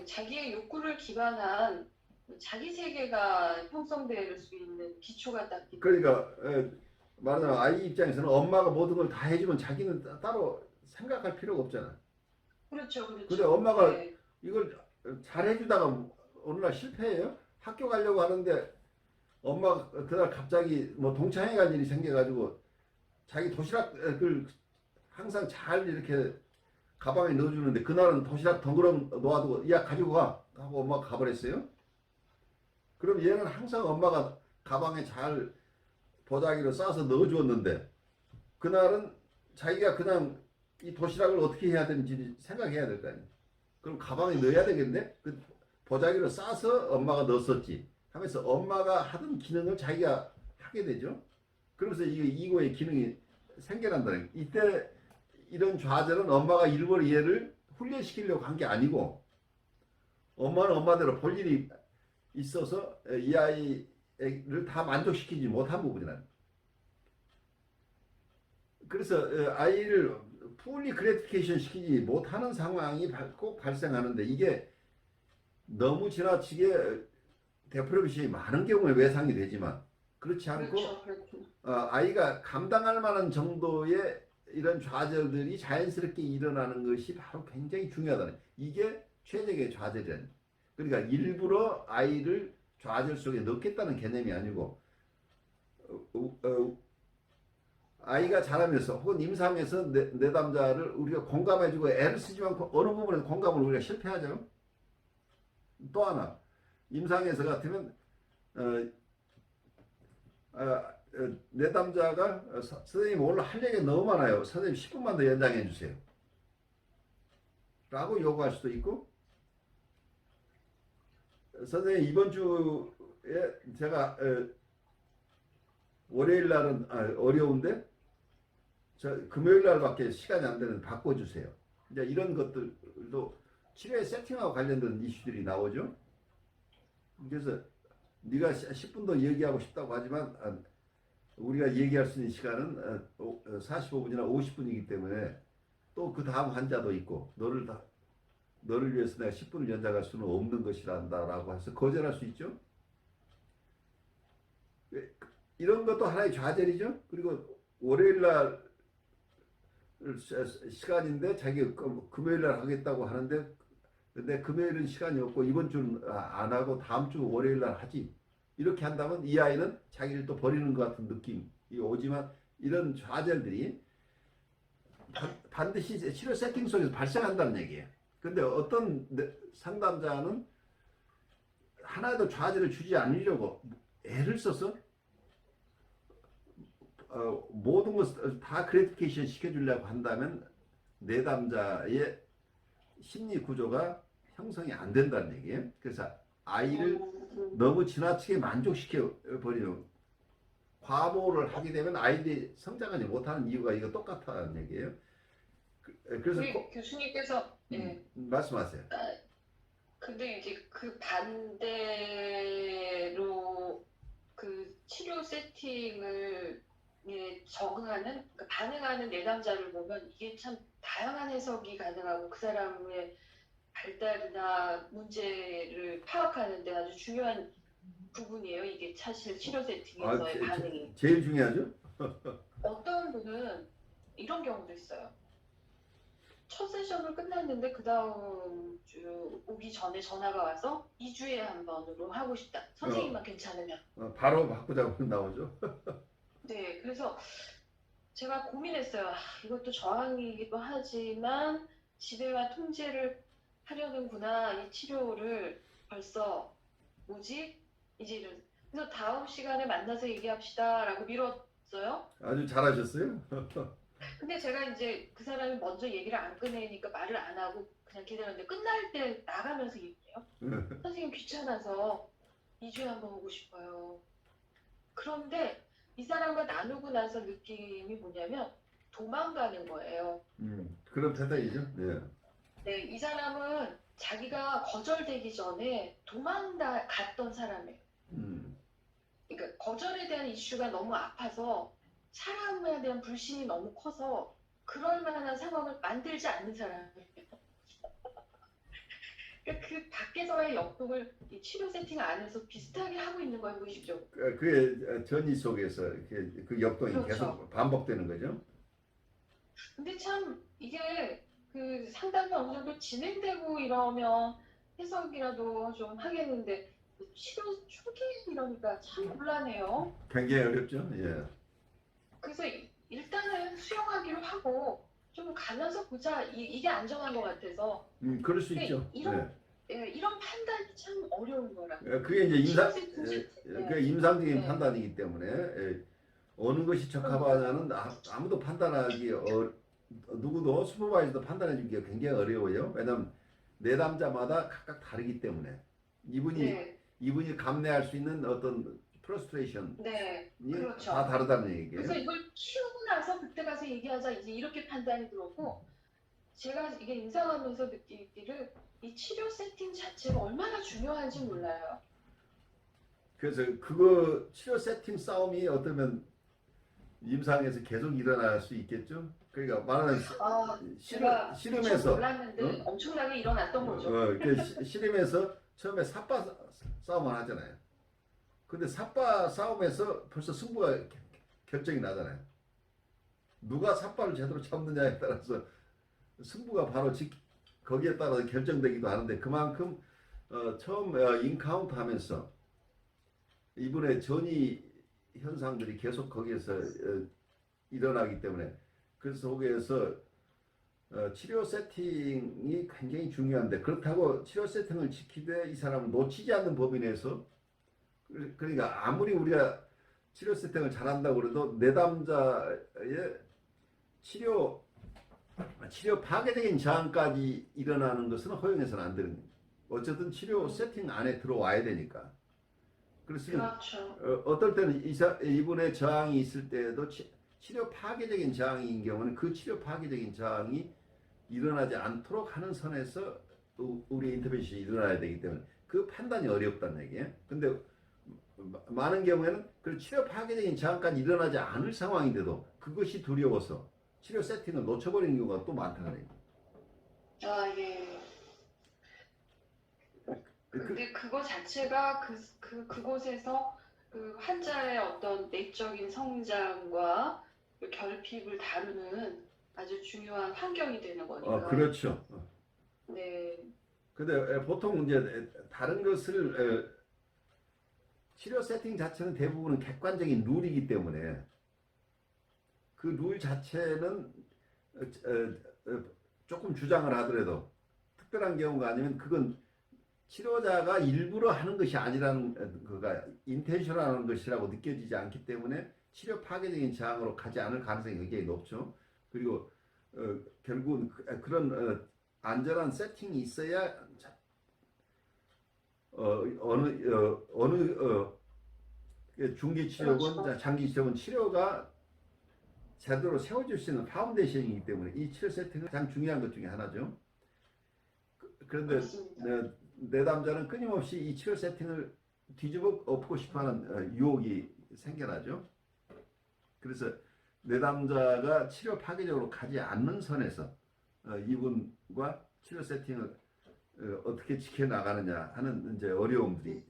자기의 욕구를 기반한 자기 세계가 형성될 수 있는 기초가 딱 있는
그러니까 말하자면 아이 입장에서는 엄마가 모든 걸 다 해주면 자기는 따로 생각할 필요가 없잖아.
그렇죠, 그렇죠.
근데 엄마가
네.
이걸 잘 해주다가 어느 날 실패해요. 학교 가려고 하는데 엄마가 그날 갑자기 뭐 동창회 갈 일이 생겨가지고 자기 도시락을 항상 잘 이렇게 가방에 넣어주는데 그날은 도시락 덩그럼 놓아두고 야 가지고 가 하고 엄마가 가버렸어요. 그럼 얘는 항상 엄마가 가방에 잘 보자기로 싸서 넣어주었는데 그날은 자기가 그냥 이 도시락을 어떻게 해야 되는지 생각해야 될 거 아니에요. 그럼 가방에 넣어야 되겠네? 그 보자기로 싸서 엄마가 넣었었지 하면서 엄마가 하던 기능을 자기가 하게 되죠. 그러면서 이게 이거의 기능이 생겨난다는 거예요. 이때 이런 좌절은 엄마가 일부러 얘를 훈련시키려고 한 게 아니고 엄마는 엄마대로 볼 일이 있어서 이 아이를 다 만족시키지 못한 부분이라는. 그래서 아이를 풀리 그래티피케이션 시키지 못하는 상황이 꼭 발생하는데 이게 너무 지나치게 데프레션이 많은 경우에 외상이 되지만 그렇지 않고
그렇죠, 그렇죠.
아이가 감당할 만한 정도의 이런 좌절들이 자연스럽게 일어나는 것이 바로 굉장히 중요하다는. 이게 최적의 좌절이라는. 그러니까 일부러 아이를 좌절 속에 넣겠다는 개념이 아니고 아이가 자라면서 혹은 임상에서 내담자를 우리가 공감해주고 애를 쓰지만 어느 부분에서 공감을 우리가 실패하죠. 또 하나 임상에서 같으면 내담자가 선생님 오늘 할 얘기가 너무 많아요. 선생님 10분만 더 연장해 주세요. 라고 요구할 수도 있고 선생님 이번 주에 제가 월요일 날은 어려운데 저 금요일 날밖에 시간이 안 되는데 바꿔주세요. 이제 이런 것들도 치료에 세팅하고 관련된 이슈들이 나오죠. 그래서 네가 10분 더 얘기하고 싶다고 하지만 우리가 얘기할 수 있는 시간은 45분이나 50분이기 때문에 또 그 다음 환자도 있고 너를 위해서 내가 10분을 연장할 수는 없는 것이란다라고 해서 거절할 수 있죠. 이런 것도 하나의 좌절이죠. 그리고 월요일 날 시간인데 자기 금요일 날 하겠다고 하는데 근데 금요일은 시간이 없고 이번 주는 안 하고 다음 주 월요일 날 하지. 이렇게 한다면 이 아이는 자기를 또 버리는 것 같은 느낌이 오지만 이런 좌절들이 반드시 치료 세팅 속에서 발생한다는 얘기예요. 근데 어떤 상담자는 하나도 좌절을 주지 않으려고 애를 써서 모든 것을 다 그래티피케이션 시켜주려고 한다면 내담자의 심리 구조가 형성이 안 된다는 얘기예요. 그래서 아이를 너무 지나치게 만족시켜 버리는 과보를 하게 되면 아이들이 성장하지 못하는 이유가 이거 똑같다는 얘기예요. 그래서
우리 교수님께서
말씀하세요.
근데 이제 그 반대로 그 치료 세팅을 적응하는, 그러니까 반응하는 내담자를 보면 이게 참 다양한 해석이 가능하고 그 사람의 발달이나 문제를 파악하는 데 아주 중요한 부분이에요. 이게 사실 치료 세팅에서의 반응이.
제일 중요하죠.
어떤 분은 이런 경우도 있어요. 첫 세션을 끝났는데 그 다음 주 오기 전에 전화가 와서 2주에 한 번으로 하고 싶다. 선생님만 괜찮으면.
바로 바꾸자고 나오죠.
네, 그래서 제가 고민했어요. 이것도 저항이기도 하지만 지배와 통제를 하려는구나. 이 치료를 벌써 뭐지? 이제 이런. 그래서 다음 시간에 만나서 얘기합시다 라고 미뤘어요.
아주 잘하셨어요.
근데 제가 이제 그 사람이 먼저 얘기를 안 꺼내니까 말을 안 하고 그냥 기다렸는데 끝날 때 나가면서 얘기해요. 선생님 귀찮아서 2주에 한 번 오고 싶어요. 그런데 이 사람과 나누고 나서 느낌이 뭐냐면 도망가는 거예요.
그런 패턴이죠. 네.
네, 이 사람은 자기가 거절되기 전에 도망갔던 사람이에요. 그러니까 거절에 대한 이슈가 너무 아파서 사람에 대한 불신이 너무 커서 그럴 만한 상황을 만들지 않는 사람이에요. 그러니까 그 밖에서의 역동을 이 치료 세팅 안에서 비슷하게 하고 있는 거예요, 무의식적으로.
그의 전이 속에서 그 역동이
그렇죠.
계속 반복되는 거죠.
근데 참 이게 그 상담이 어느 정도 진행되고 이러면 해석이라도 좀 하겠는데 치료 초기 이러니까 참 곤란해요.
굉장히 어렵죠. 예.
그래서 일단은 수용하기로 하고 좀 가면서 보자. 이게 안전한 것 같아서.
그럴 수
근데
있죠.
이런 판단이 참 어려운 거라.
그게 이제
네.
그 임상적인
네.
판단이기 때문에 어느 것이 적합하냐는 아무도 판단하기 누구도 슈퍼바이저도 판단해 주기가 굉장히 어려워요. 왜냐하면 내담자마다 각각 다르기 때문에
네.
이분이 감내할 수 있는 어떤 프러스트레이션이
네. 그렇죠.
다 다르다는 얘기예요.
그래서 이걸 키우고 나서 그때 가서 얘기하자 이제 이렇게 판단이 들었고 제가 이게 임상하면서 느끼기를 이 치료 세팅 자체가 얼마나 중요한지 몰라요.
그래서 그거 치료 세팅 싸움이 어쩌면 임상에서 계속 일어날 수 있겠죠. 그러니까 말하는
제가
실험에서
몰랐는데 엄청나게 일어났던 거죠.
실험에서 처음에 삽바 싸움을 하잖아요. 근데 삽바 싸움에서 벌써 승부가 결정이 나잖아요. 누가 삽바를 제대로 잡느냐에 따라서 승부가 바로 거기에 따라서 결정되기도 하는데 그만큼 처음 인카운트 하면서 이분의 전이 현상들이 계속 거기에서 일어나기 때문에 그 속에서 치료 세팅이 굉장히 중요한데 그렇다고 치료 세팅을 지키되 이 사람을 놓치지 않는 범위 내에서 그러니까 아무리 우리가 치료 세팅을 잘한다고 그래도 내담자의 치료 파괴적인 저항까지 일어나는 것은 허용해서는 안 되는 거예요. 어쨌든 치료 세팅 안에 들어와야 되니까. 그렇습니다.
그렇죠.
어떨 때는 이분의 저항이 있을 때에도 치료 파괴적인 저항인 경우는 그 치료 파괴적인 저항이 일어나지 않도록 하는 선에서 우리 인터벤션이 일어나야 되기 때문에 그 판단이 어렵다는 얘기예요. 근데 많은 경우에는 그 치료 파괴적인 저항까지 일어나지 않을 상황인데도 그것이 두려워서 치료 세팅을 놓쳐버리는 경우가 또 많다는 얘기예요.
예. 근데 그거 자체가 그곳에서 그 환자의 어떤 내적인 성장과 그 결핍을 다루는 아주 중요한 환경이 되는 거니까.
그렇죠.
네.
근데 보통 이제 다른 것을 치료 세팅 자체는 대부분은 객관적인 룰이기 때문에 그 룰 자체는 조금 주장을 하더라도 특별한 경우가 아니면 그건 치료자가 일부러 하는 것이 아니라는 그가 인텐션하는 것이라고 느껴지지 않기 때문에 치료 파괴적인 저항으로 가지 않을 가능성이 굉장히 높죠. 그리고 결국은 그런 안전한 세팅이 있어야 어느 중기 치료건
그렇죠.
장기 치료건 치료가 제대로 세워질 수 있는 파운데이션이기 때문에 이 치료 세팅은 가장 중요한 것 중에 하나죠. 그런데 내담자는 끊임없이 이 치료 세팅을 뒤집어 엎고 싶어하는 유혹이 생겨나죠. 그래서 내담자가 치료 파괴적으로 가지 않는 선에서 이분과 치료 세팅을 어떻게 지켜나가느냐 하는 이제 어려움들이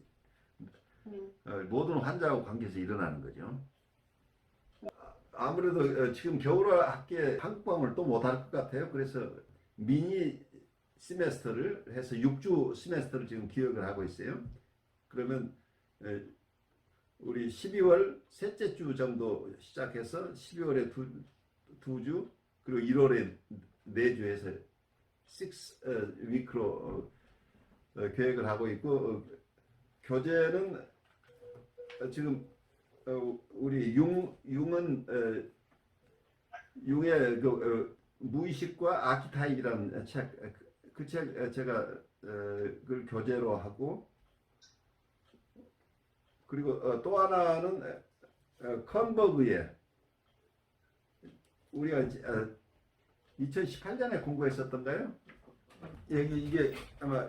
모든 환자하고 관계에서 일어나는 거죠. 아무래도 지금 겨울학기에 한국방을 또 못할 것 같아요. 그래서 미니 시메스터를 해서 6주 시메스터를 지금 기획을 하고 있어요. 그러면 우리 12월 셋째 주 정도 시작해서 12월에 두 주 그리고 1월에 4주 해서 6 위크로 계획을 하고 있고 교재는 지금 우리 융은 융의 그 무의식과 아키타입이라는 책, 그 책 제가 그걸 교재로 하고 그리고 또 하나는 컨버그의 우리가 2018년에 공부했었던가요? 이게 아마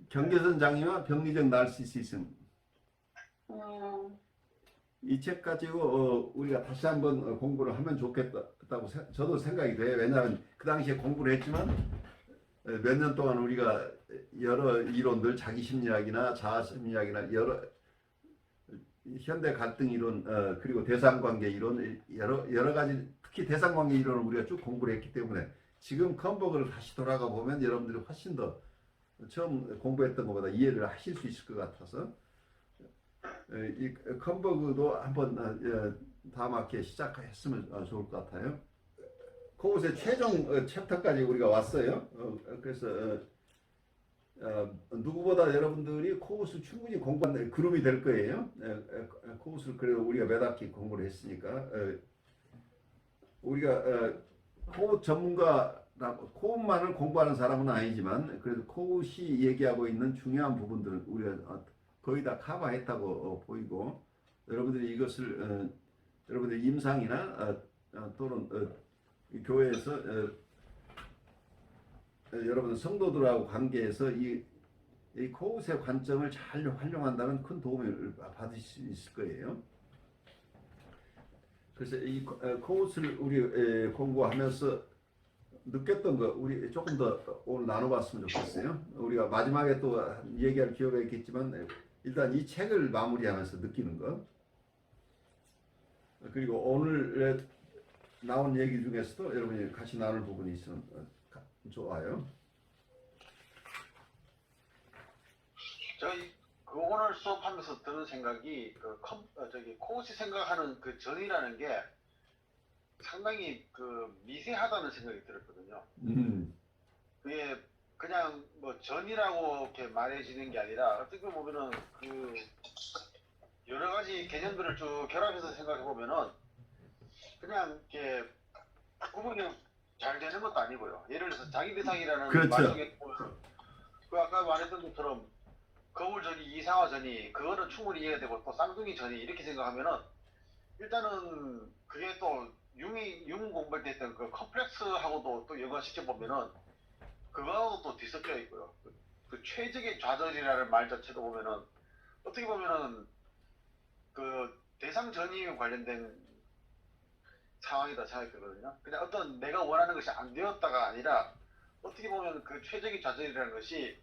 경계선 장애와 병리적 나르시시즘 이 책 가지고 우리가 다시 한번 공부를 하면 좋겠다고 저도 생각이 돼요. 왜냐하면 그 당시에 공부를 했지만 몇 년 동안 우리가 여러 이론들, 자기 심리학이나 자아 심리학이나 현대 갈등 이론, 그리고 대상관계 이론, 여러 가지, 특히 대상관계 이론을 우리가 쭉 공부를 했기 때문에 지금 컨버그를 다시 돌아가 보면 여러분들이 훨씬 더 처음 공부했던 것보다 이해를 하실 수 있을 것 같아서 이 컨버그도 한번 다음 학기에 시작했으면 좋을 것 같아요. 코웃의 최종 챕터까지 우리가 왔어요. 그래서 누구보다 여러분들이 코웃을 충분히 공부한 그룹이 될 거예요. 코웃을 그래도 우리가 몇 학기 공부를 했으니까 우리가 코웃 전문가, 코웃만을 공부하는 사람은 아니지만 그래도 코웃이 얘기하고 있는 중요한 부분들은 우리가 거의 다 커버했다고 보이고 여러분들이 이것을 여러분들 임상이나 또는 교회에서 여러분 성도들하고 관계에서 이 코웃의 관점을 잘 활용한다면 큰 도움을 받을 수 있을 거예요. 그래서 이 코웃을 우리 공부하면서 느꼈던 거 우리 조금 더 오늘 나눠봤으면 좋겠어요. 우리가 마지막에 또 얘기할 기회가 있겠지만 일단 이 책을 마무리하면서 느끼는 거, 그리고 오늘 나온 얘기 중에서도 여러분이 같이 나눌 부분이 있으면 좋아요.
저희 그 오늘 수업하면서 드는 생각이 코웃이 생각하는 그 전이라는 게 상당히 그 미세하다는 생각이 들었거든요. 그게 그냥 뭐 전이라고 이렇게 말해지는 게 아니라 어떻게 보면은 그 여러 가지 개념들을 쭉 결합해서 생각해 보면은 그냥 이렇게 구분이 잘 되는 것도 아니고요. 예를 들어서 자기 대상이라는
그렇죠.
말 속에 보면 그 아까 말했던 것처럼 거울전이, 이상화전이 그거는 충분히 이해가 되고 또 쌍둥이 전이 이렇게 생각하면은 일단은 그게 또 융 공부할 때 했던 그 컴플렉스하고도 또 연관시켜 보면은 그거하고 또 뒤섞여 있고요. 그 최적의 좌절이라는 말 자체도 보면은 어떻게 보면은 그 대상 전이 관련된 상황이다 생각되거든요. 그냥 어떤 내가 원하는 것이 안 되었다가 아니라 어떻게 보면 그 최적의 좌절이라는 것이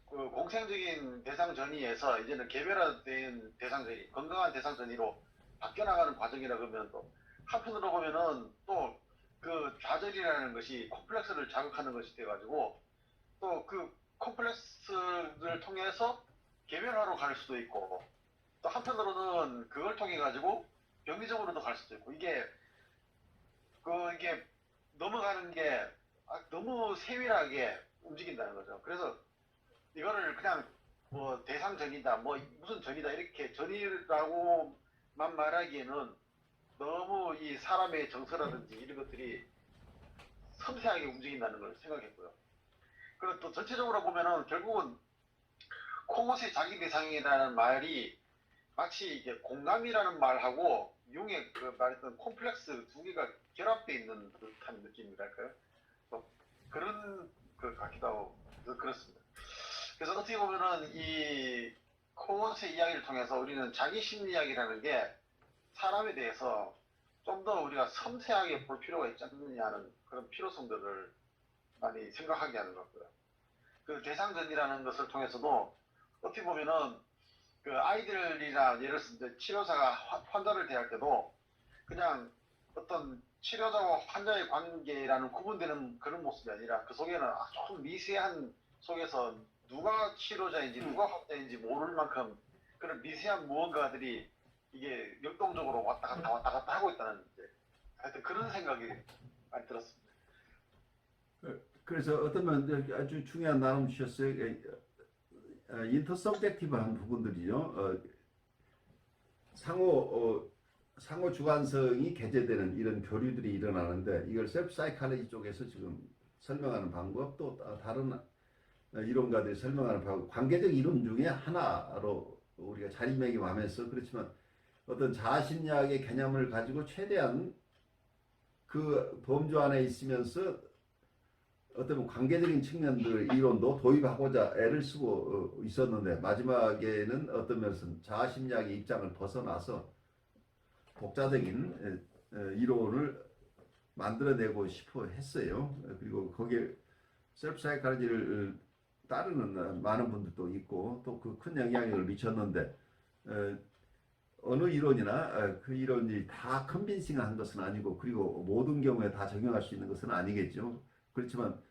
그 공생적인 대상 전이에서 이제는 개별화된 대상 전이, 건강한 대상 전이로 바뀌어 나가는 과정이라 그러면 또 한편으로 보면은 또 그 좌절이라는 것이 콤플렉스를 자극하는 것이 돼가지고 또 그 콤플렉스를 통해서 개별화로 갈 수도 있고 또 한편으로는 그걸 통해 가지고 병리적으로도 갈 수도 있고 이게 넘어가는 게 너무 세밀하게 움직인다는 거죠. 그래서 이거를 그냥 뭐 대상전이다, 뭐 무슨 전이다 이렇게 전이라고만 말하기에는 너무 이 사람의 정서라든지 이런 것들이 섬세하게 움직인다는 걸 생각했고요. 그리고 또 전체적으로 보면은 결국은 코웃의 자기 대상이라는 말이 마치 이게 공감이라는 말하고 융의 그 말했던 콤플렉스 두 개가 결합되어 있는 듯한 느낌이랄까요? 뭐 그런 것 같기도 하고 그렇습니다. 그래서 어떻게 보면은 이 코웃의 이야기를 통해서 우리는 자기 심리학이라는 게 사람에 대해서 좀 더 우리가 섬세하게 볼 필요가 있지 않느냐는 그런 필요성들을 많이 생각하게 하는 것 같고요. 그 대상전이라는 것을 통해서도 어떻게 보면은 그 아이들이나 예를 들어서 치료사가 환자를 대할 때도 그냥 어떤 치료자와 환자의 관계라는 구분되는 그런 모습이 아니라 그 속에는 아주 미세한 속에서 누가 치료자인지 누가 환자인지 모를 만큼 그런 미세한 무언가들이 이게 역동적으로 왔다 갔다 하고 있다는 하여튼 그런 생각이 많이 들었습니다.
그래서 어떤 면 아주 중요한 나눔 주셨어요. 인터서브젝티브한 부분들이죠. 상호 주관성이 개재되는 이런 교류들이 일어나는데 이걸 셀프 사이칼로지 쪽에서 지금 설명하는 방법 또 다른 이론가들이 설명하는 방법 관계적 이론 중에 하나로 우리가 자리매김하면서 그렇지만 어떤 자아심리학의 개념을 가지고 최대한 그 범주 안에 있으면서 어떤 관계적인 측면들 이론도 도입하고자 애를 쓰고 있었는데 마지막에는 어떤 면에서 자아심리학의 입장을 벗어나서 독자적인 이론을 만들어내고 싶어 했어요. 그리고 거기에 셀프 사이콜로지를 따르는 많은 분들도 있고 또 그 큰 영향력을 미쳤는데 어느 이론이나 그 이론이 다 컨빈싱한 것은 아니고 그리고 모든 경우에 다 적용할 수 있는 것은 아니겠죠. 그렇지만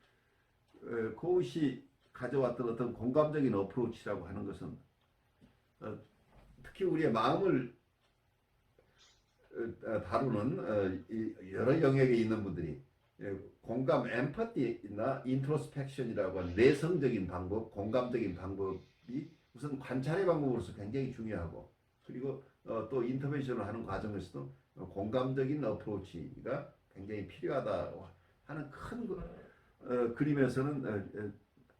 코웃이 가져왔던 어떤 공감적인 어프로치라고 하는 것은 특히 우리의 마음을 다루는 여러 영역에 있는 분들이 공감, 엠파티나 인트로스펙션이라고 하는 내성적인 방법, 공감적인 방법이 우선 관찰의 방법으로서 굉장히 중요하고 그리고 또 인터벤션을 하는 과정에서도 공감적인 어프로치가 굉장히 필요하다 하는 큰 그림에서는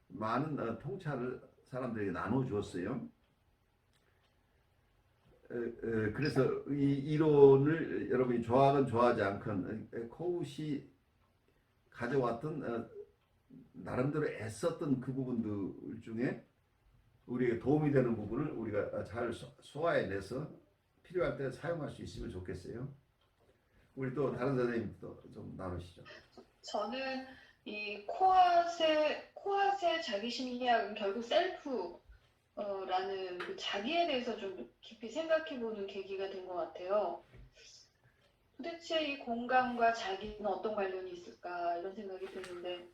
많은 통찰을 사람들에게 나눠주었어요. 그래서 이 이론을 여러분이 좋아하건 좋아하지 않건 코웃이 가져왔던 나름대로 애썼던 그 부분들 중에 우리에게 도움이 되는 부분을 우리가 잘 소화해내서 필요할 때 사용할 수 있으면 좋겠어요. 우리 또 다른 선생님도 좀 나누시죠.
저는 이 코앗의 자기심리학은 결국 셀프라는 그 자기에 대해서 좀 깊이 생각해보는 계기가 된 것 같아요. 도대체 이 공감과 자기는 어떤 관련이 있을까 이런 생각이 드는데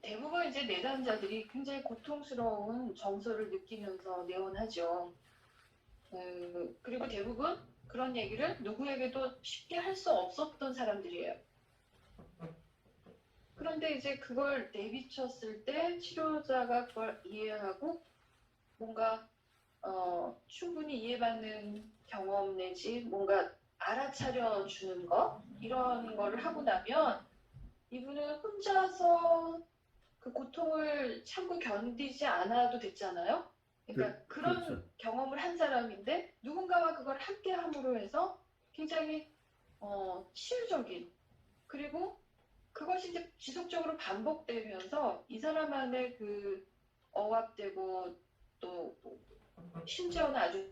대부분 이제 내담자들이 굉장히 고통스러운 정서를 느끼면서 내원하죠. 그리고 대부분 그런 얘기를 누구에게도 쉽게 할 수 없었던 사람들이에요. 그런데 이제 그걸 내비쳤을 때 치료자가 그걸 이해하고 뭔가 충분히 이해받는 경험 내지 뭔가 알아차려 주는 것 이런 거를 하고 나면 이분은 혼자서 그 고통을 참고 견디지 않아도 됐잖아요. 그러니까 그런
그렇죠.
경험을 한 사람인데 누군가와 그걸 함께 함으로 해서 굉장히 치유적인 그리고 그것이 이제 지속적으로 반복되면서 이 사람 안에 그 억압되고 또 심지어는 아주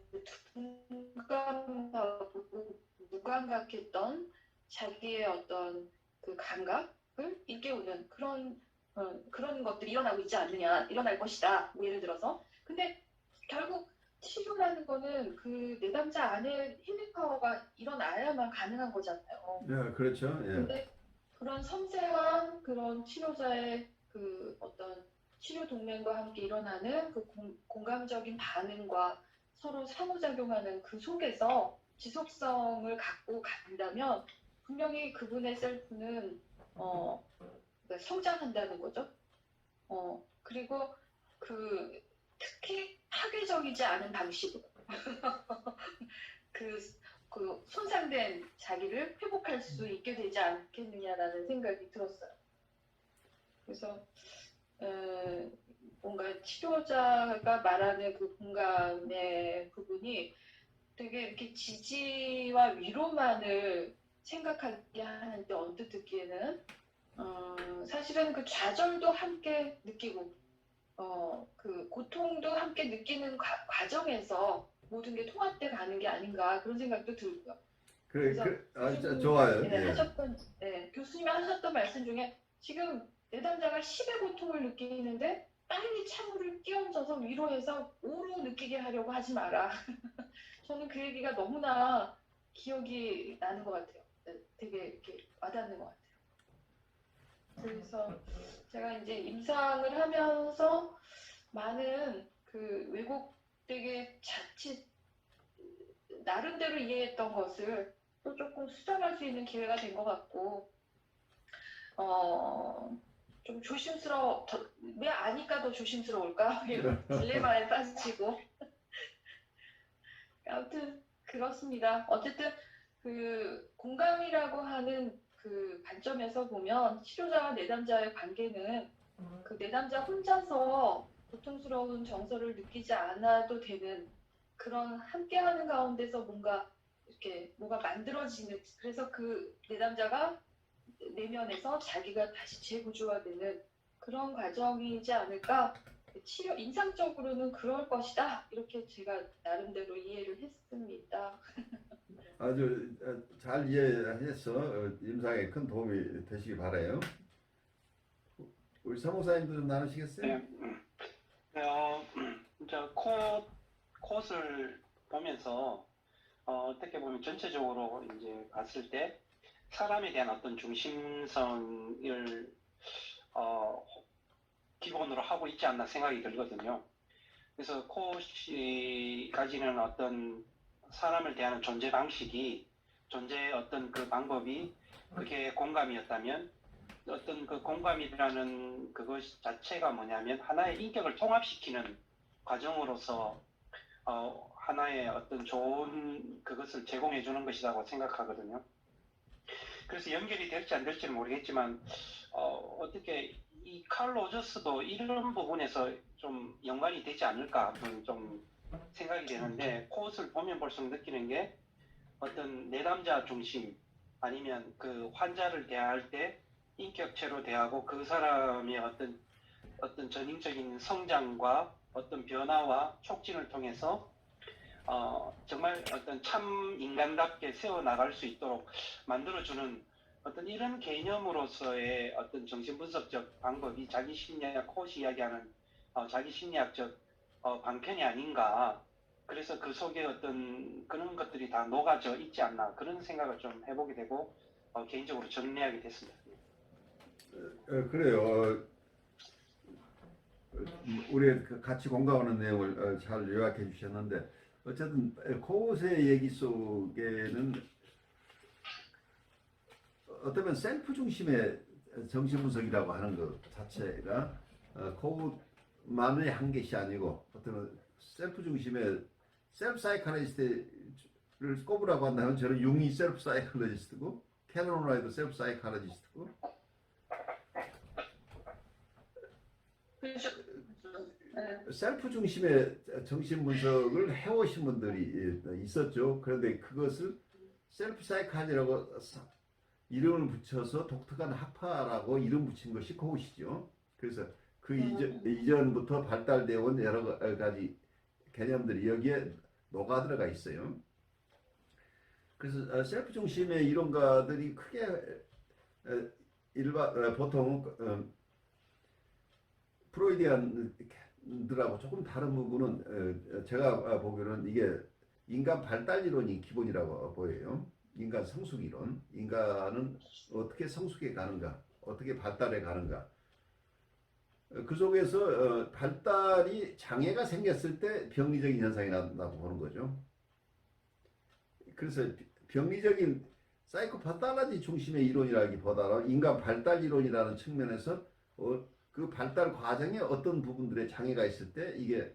둔감하고 무감각했던 자기의 어떤 그 감각을 일깨우는 그런 것들이 일어나고 있지 않느냐, 일어날 것이다. 뭐 예를 들어서. 근데 결국 치료라는 거는 그 내담자 안에 힐링 파워가 일어나야만 가능한 거잖아요.
네, 그렇죠. 예.
근데 그런 섬세한 그런 치료자의 그 어떤 치료 동맹과 함께 일어나는 그 공감적인 반응과 서로 상호작용하는 그 속에서 지속성을 갖고 간다면 분명히 그분의 셀프는 그러니까 성장한다는 거죠. 그리고 그 특히 파괴적이지 않은 방식으로 그 손상된 자기를 회복할 수 있게 되지 않겠느냐라는 생각이 들었어요. 그래서 뭔가 치료자가 말하는 그 공감의 부분이 되게 이렇게 지지와 위로만을 생각하게 하는데 언뜻 듣기에는 사실은 그 좌절도 함께 느끼고 그 고통도 함께 느끼는 과정에서 모든 게 통합돼 가는 게 아닌가 그런 생각도 들고요. 그래서
좋아요.
교수님이 하셨던 말씀 중에 지금 내담자가 10의 고통을 느끼는데 빨리 찬물을 끼얹어서 위로해서 오로 느끼게 하려고 하지 마라. 저는 그 얘기가 너무나 기억이 나는 것 같아요. 되게 이렇게 와닿는 것 같아요. 그래서 제가 이제 임상을 하면서 많은 그 왜곡되게 자칫 나름대로 이해했던 것을 또 조금 수정할 수 있는 기회가 된 것 같고 좀 왜 아니까 더 조심스러울까? 이런 딜레마에 빠지고 아무튼 그렇습니다. 어쨌든 그 공감이라고 하는 그 관점에서 보면 치료자와 내담자의 관계는 그 내담자 혼자서 고통스러운 정서를 느끼지 않아도 되는 그런 함께하는 가운데서 뭔가 이렇게 뭐가 만들어지는 그래서 그 내담자가 내면에서 자기가 다시 재구조화되는 그런 과정이지 않을까 치료 인상적으로는 그럴 것이다 이렇게 제가 나름대로 이해를 했습니다.
아주 잘 이해해서 임상에 큰 도움이 되시기 바라요. 우리 사무사님도 좀 나누시겠어요?
네, 이제 콧을 보면서 어떻게 보면 전체적으로 이제 봤을 때 사람에 대한 어떤 중심성을 기본으로 하고 있지 않나 생각이 들거든요. 그래서 콧이 가지는 어떤 사람을 대하는 존재 방식이, 존재의 어떤 그 방법이 그게 공감이었다면, 어떤 그 공감이라는 그것 자체가 뭐냐면 하나의 인격을 통합시키는 과정으로서 하나의 어떤 좋은 그것을 제공해 주는 것이라고 생각하거든요. 그래서 연결이 될지 안 될지는 모르겠지만 어떻게 이 칼 로저스도 이런 부분에서 좀 연관이 되지 않을까 좀 생각이 되는데, 콧을 보면 볼수록 느끼는 게 어떤 내담자 중심, 아니면 그 환자를 대할 때 인격체로 대하고 그 사람의 어떤 전인적인 성장과 어떤 변화와 촉진을 통해서 정말 어떤 참 인간답게 세워나갈 수 있도록 만들어주는 어떤 이런 개념으로서의 어떤 정신분석적 방법이 자기 심리학, 콧이 이야기하는 자기 심리학적 방편이 아닌가. 그래서 그 속에 어떤 그런 것들이 다 녹아져 있지 않나, 그런 생각을 좀 해보게 되고 개인적으로 정리하게 됐습니다.
그래요. 우리 같이 공감하는 내용을 잘 요약해 주셨는데, 어쨌든 코웃의 얘기 속에는 어쩌면 셀프 중심의 정신분석이라고 하는 것 자체가 코웃만의 한 것이 아니고, 어쩌면 셀프 중심의 셀프 사이칼리스트를 꼽으라고 한다면 저는 융이 셀프 사이칼리스트고 캐논 라이도 셀프 사이칼리스트고, 셀프 중심의 정신 분석을 해오신 분들이 있었죠. 그런데 그것을 셀프 사이칼이라고 이름을 붙여서 독특한 학파라고 이름 붙인 것이 코웃이죠. 그래서 그 이전부터 발달되어 온 여러 가지 개념들이 여기에 녹아 들어가 있어요. 그래서 셀프 중심의 이론가들이 크게 보통 프로이디안들하고 조금 다른 부분은 제가 보기로는 이게 인간 발달 이론이 기본이라고 보여요. 인간 성숙 이론, 인간은 어떻게 성숙해 가는가, 어떻게 발달해 가는가. 그 속에서 발달이 장애가 생겼을 때 병리적인 현상이 난다고 보는 거죠. 그래서 병리적인 사이코파탈라지 중심의 이론이라기보다는 인간 발달 이론이라는 측면에서 그 발달 과정에 어떤 부분들의 장애가 있을 때 이게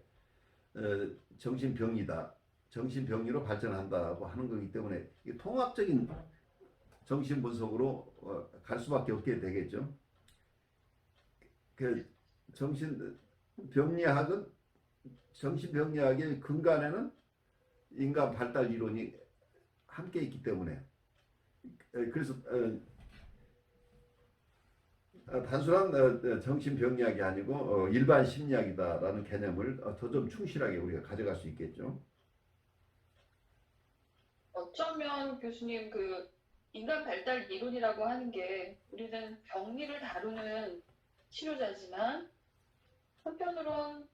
정신병리다, 정신병리로 발전한다고 하는 거기 때문에 이게 통합적인 정신분석으로 갈 수밖에 없게 되겠죠. 그 정신병리학의 근간에는 인간 발달 이론이 함께 있기 때문에, 그래서 단순한 정신병리학이 아니고 일반 심리학이다라는 개념을 더 좀 충실하게 우리가 가져갈 수 있겠죠.
어쩌면 교수님 그 인간 발달 이론이라고 하는 게 우리는 병리를 다루는 치료자지만 한편으론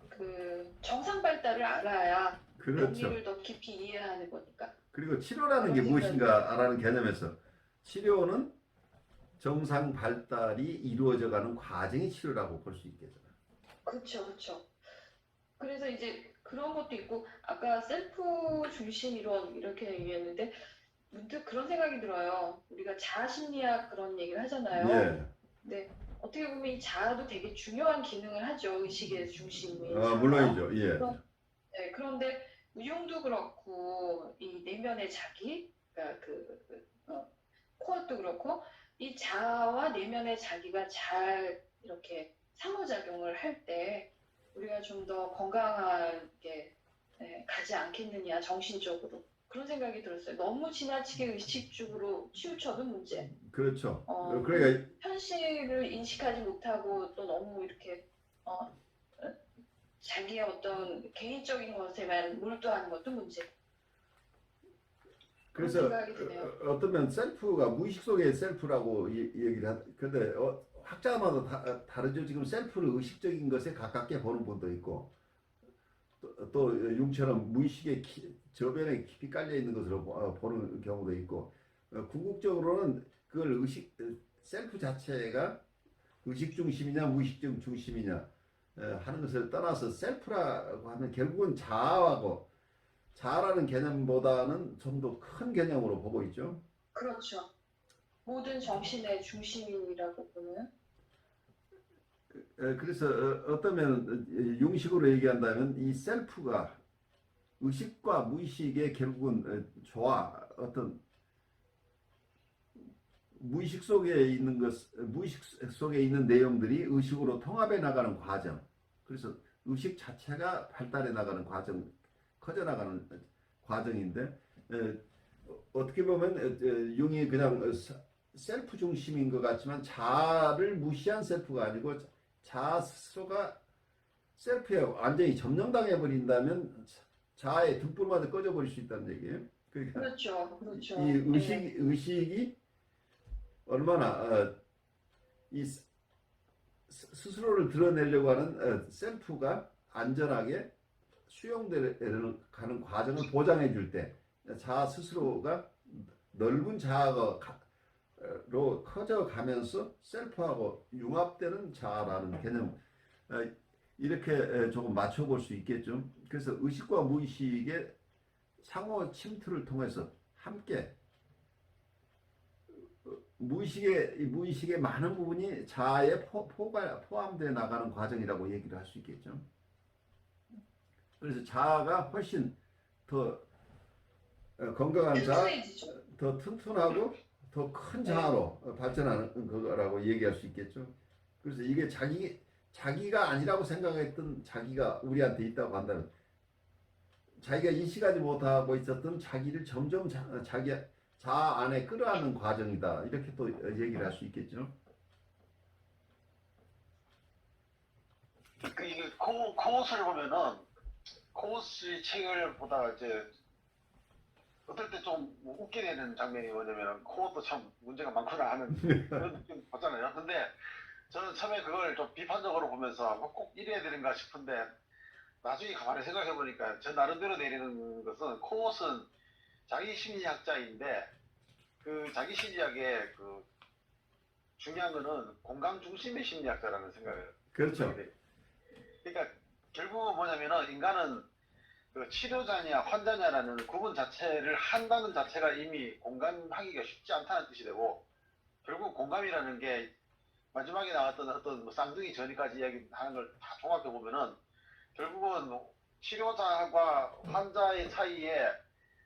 그 정상 발달을 알아야
그렇죠.
병리를 더 깊이 이해하는 거니까.
그리고 치료라는 게 무엇인가라는 개념에서 치료는 정상 발달이 이루어져가는 과정이 치료라고 볼 수 있겠죠.
그렇죠, 그렇죠. 그래서 이제 그런 것도 있고, 아까 셀프 중심 이론 이렇게 얘기했는데 문득 그런 생각이 들어요. 우리가 자아 심리학 그런 얘기를 하잖아요.
예.
근데 어떻게 보면 이 자아도 되게 중요한 기능을 하죠. 의식의 중심인
물론이죠. 예.
네, 그런데 유형도 그렇고 이 내면의 자기, 그러니까 코어도 그렇고 이 자아와 내면의 자기가 잘 이렇게 상호작용을 할 때 우리가 좀 더 건강하게 가지 않겠느냐, 정신적으로. 그런 생각이 들었어요. 너무 지나치게 의식적으로 치우쳐도 문제.
그렇죠.
어,
그러니까
현실을 인식하지 못하고 또 너무 이렇게 자기의 어떤 개인적인 것에만 몰두하는 것도 문제. 그런
그래서
생각이 드네요.
어떤 면 셀프가 무의식 속의 셀프라고 얘기를 근데 학자마다 다르죠. 지금 셀프를 의식적인 것에 가깝게 보는 분도 있고 또 융처럼 무의식의 저변에 깊이 깔려 있는 것으로 보는 경우도 있고 궁극적으로는 그걸 셀프 자체가 의식 중심이냐 무의식 중심이냐 하는 것을 떠나서 셀프라고 하면 결국은 자아라는 개념보다는 좀 더 큰 개념으로 보고 있죠.
그렇죠. 모든 정신의 중심이라고 보면
그래서 어떤 면 융식으로 얘기한다면 이 셀프가 의식과 무의식의 결국은 어떤 무의식 속에 있는 내용들이 의식으로 통합해 나가는 과정. 그래서 의식 자체가 발달해 나가는 과정, 커져 나가는 과정인데 어떻게 보면 융이 그냥 셀프 중심인 것 같지만 자아를 무시한 셀프가 아니고 자아 스스로가 셀프에 완전히 점령당해 버린다면 자아의 등불마저 꺼져 버릴 수 있다는 얘기예요. 그러니까
그렇죠. 그렇죠.
이
네.
의식이 얼마나 이 스스로를 드러내려고 하는 셀프가 안전하게 수용되는 가는 과정을 보장해 줄 때 자아 스스로가 넓은 자아로 커져가면서 셀프하고 융합되는 자아라는 개념 이렇게 조금 맞춰볼 수 있겠죠. 그래서 의식과 무의식의 상호 침투를 통해서 함께 무의식의 많은 부분이 자아에 포함되어 나가는 과정이라고 얘기를 할 수 있겠죠. 그래서 자아가 훨씬 더 건강한 자아,
튼튼해지죠.
더 튼튼하고 더 큰 자아로 발전하는 거라고 얘기할 수 있겠죠. 그래서 이게 자기가 아니라고 생각했던 자기가 우리한테 있다고 한다면 자기가 인식하지 못하고 있었던 자기를 점점 자기 자아 안에 끌어안는 과정이다. 이렇게 또 얘기를 할 수 있겠죠.
이게 코옷을 보면은 코옷의 책을 보다가 이제 어떨 때 좀 웃게 되는 장면이 뭐냐면 코옷도 참 문제가 많구나 하는 그런 느낌 받잖아요. 근데 저는 처음에 그걸 좀 비판적으로 보면서 꼭 이래야 되는가 싶은데 나중에 가만히 생각해 보니까 저 나름대로 내리는 것은 코옷은 자기 심리학자인데 그 자기 심리학의 그 중요한 거는 공감 중심의 심리학자라는 생각을
그렇죠.
하게 돼요. 그러니까 결국은 뭐냐면은 인간은 그 치료자냐 환자냐라는 구분 자체를 한다는 자체가 이미 공감하기가 쉽지 않다는 뜻이 되고 결국 공감이라는 게 마지막에 나왔던 어떤 뭐 쌍둥이 전이까지 이야기하는 걸 다 종합해 보면은 결국은 치료자와 환자의 사이에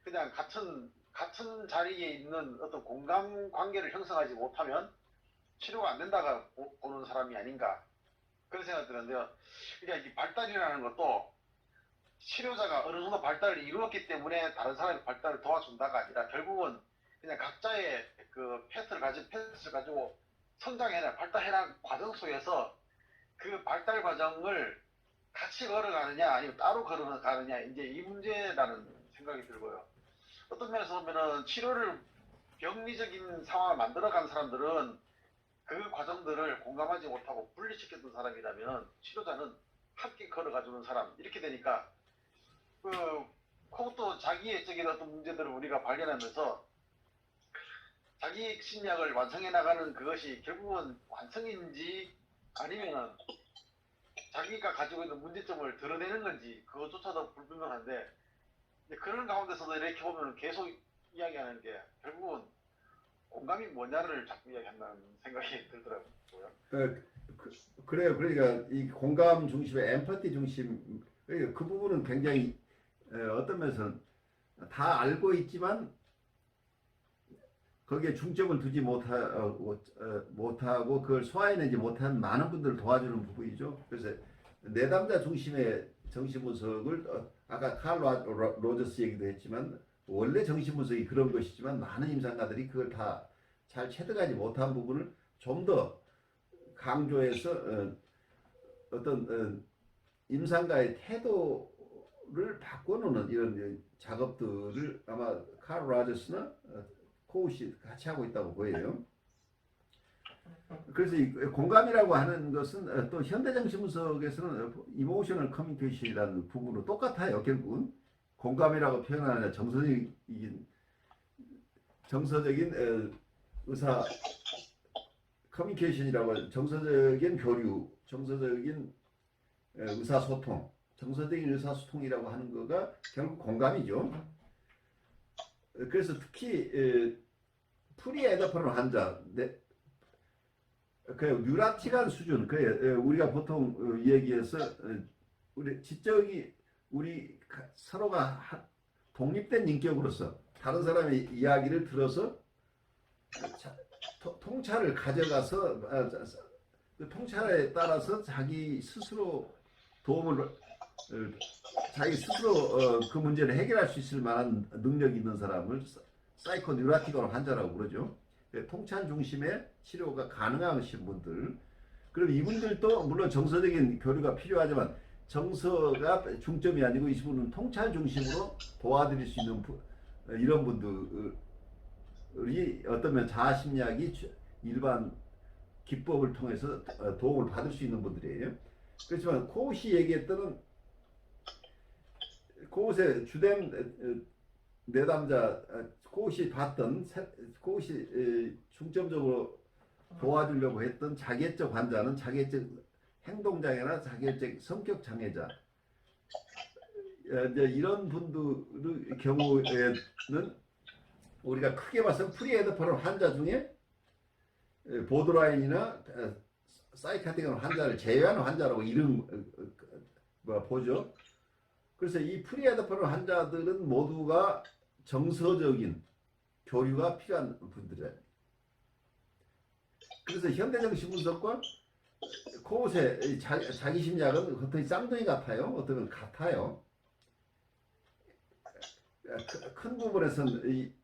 그냥 같은 자리에 있는 어떤 공감 관계를 형성하지 못하면 치료가 안 된다가 보는 사람이 아닌가 그런 생각이 드는데요. 그러니까 이 발달이라는 것도 치료자가 어느 정도 발달을 이루었기 때문에 다른 사람의 발달을 도와준다가 아니라 결국은 그냥 각자의 그 패스를 가지고 성장해라, 발달해라 과정 속에서 그 발달 과정을 같이 걸어가느냐 아니면 따로 걸어가느냐 이제 이 문제라는 생각이 들고요. 어떤 면에서 보면은 치료를 병리적인 상황을 만들어간 사람들은 그 과정들을 공감하지 못하고 분리시켰던 사람이라면 치료자는 함께 걸어가주는 사람 이렇게 되니까 그것도 자기의 적인 어떤 문제들을 우리가 발견하면서 자기 심리학을 완성해 나가는 그것이 결국은 완성인지 아니면 자기가 가지고 있는 문제점을 드러내는 건지 그것조차도 불분명한데 그런 가운데서도 이렇게 보면 계속 이야기하는 게 결국은 공감이 뭐냐를 자꾸 이야기한다는 생각이 들더라고요.
그래요. 그러니까 이 공감 중심의 엠퍼티 중심 그러니까 그 부분은 굉장히 어떤 면에서는 다 알고 있지만 거기에 중점을 두지 못하고 그걸 소화해내지 못한 많은 분들을 도와주는 부분이죠. 그래서 내담자 중심의 정신분석을 아까 칼 로저스 얘기도 했지만 원래 정신분석이 그런 것이지만 많은 임상가들이 그걸 다 잘 체득하지 못한 부분을 좀 더 강조해서 어떤 임상가의 태도를 바꿔놓는 이런 작업들을 아마 칼 라저스나 코우시 같이 하고 있다고 보여요. 그래서 이 공감이라고 하는 것은 또 현대정신분석에서는 이모셔널 커뮤니케이션이라는 부분으로 똑같아요. 결국은 공감이라고 표현하는 정서적인 의사 커뮤니케이션이라고 정서적인 교류, 정서적인 의사소통, 정서적인 의사소통이라고 하는 거가 결국 공감이죠. 그래서 특히 프리에더퍼럴 환자, 그 뉴라틱한 수준, 그 우리가 보통 얘기해서 우리 지적이 우리 서로가 독립된 인격으로서 다른 사람의 이야기를 들어서 통찰을 가져가서 그 통찰에 따라서 자기 스스로 그 문제를 해결할 수 있을 만한 능력이 있는 사람을 사이코 뉴라틱한 환자라고 그러죠. 통찰 중심의 치료가 가능하신 분들, 그럼 이분들도 물론 정서적인 교류가 필요하지만 정서가 중점이 아니고 이분은 통찰 중심으로 도와드릴 수 있는 이런 분들이 어떠면 자아심리학이 일반 기법을 통해서 도움을 받을 수 있는 분들이에요. 그렇지만 코웃이 얘기했던 코웃의 주된 내담자, 코웃이 봤던 코웃이 중점적으로 도와주려고 했던 자기애적 환자는 자기애적 행동장애나 자기애적 성격장애자, 이제 이런 분들의 경우에는 우리가 크게 봐서 프리에더퍼럴 환자 중에 보드라인이나 사이카틱한 환자를 제외하는 환자라고 보죠. 그래서 이 프리에더퍼럴 환자들은 모두가 정서적인 교류가 필요한 분들이에요. 그래서 현대정신분석과 코웃의 자기심리학은 어떤 쌍둥이 같아요. 어떤 같아요. 큰 부분에서는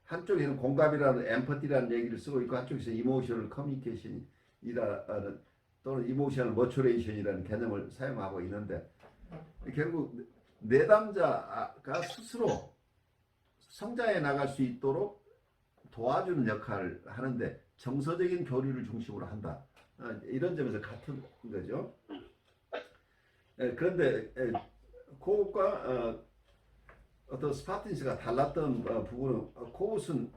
한쪽에서는 공감이라는 엠퍼티라는 얘기를 쓰고 있고 한쪽에서 이모셔널 커뮤니케이션이라는 또는 이모셔널 머추레이션이라는 개념을 사용하고 있는데 결국 내담자가 스스로 성장해 나갈 수 있도록 도와주는 역할을 하는데 정서적인 교류를 중심으로 한다. 이런 점에서 같은 거죠. 그런데 코웃과 어떤 스파틴스가 달랐던 부분은 코웃은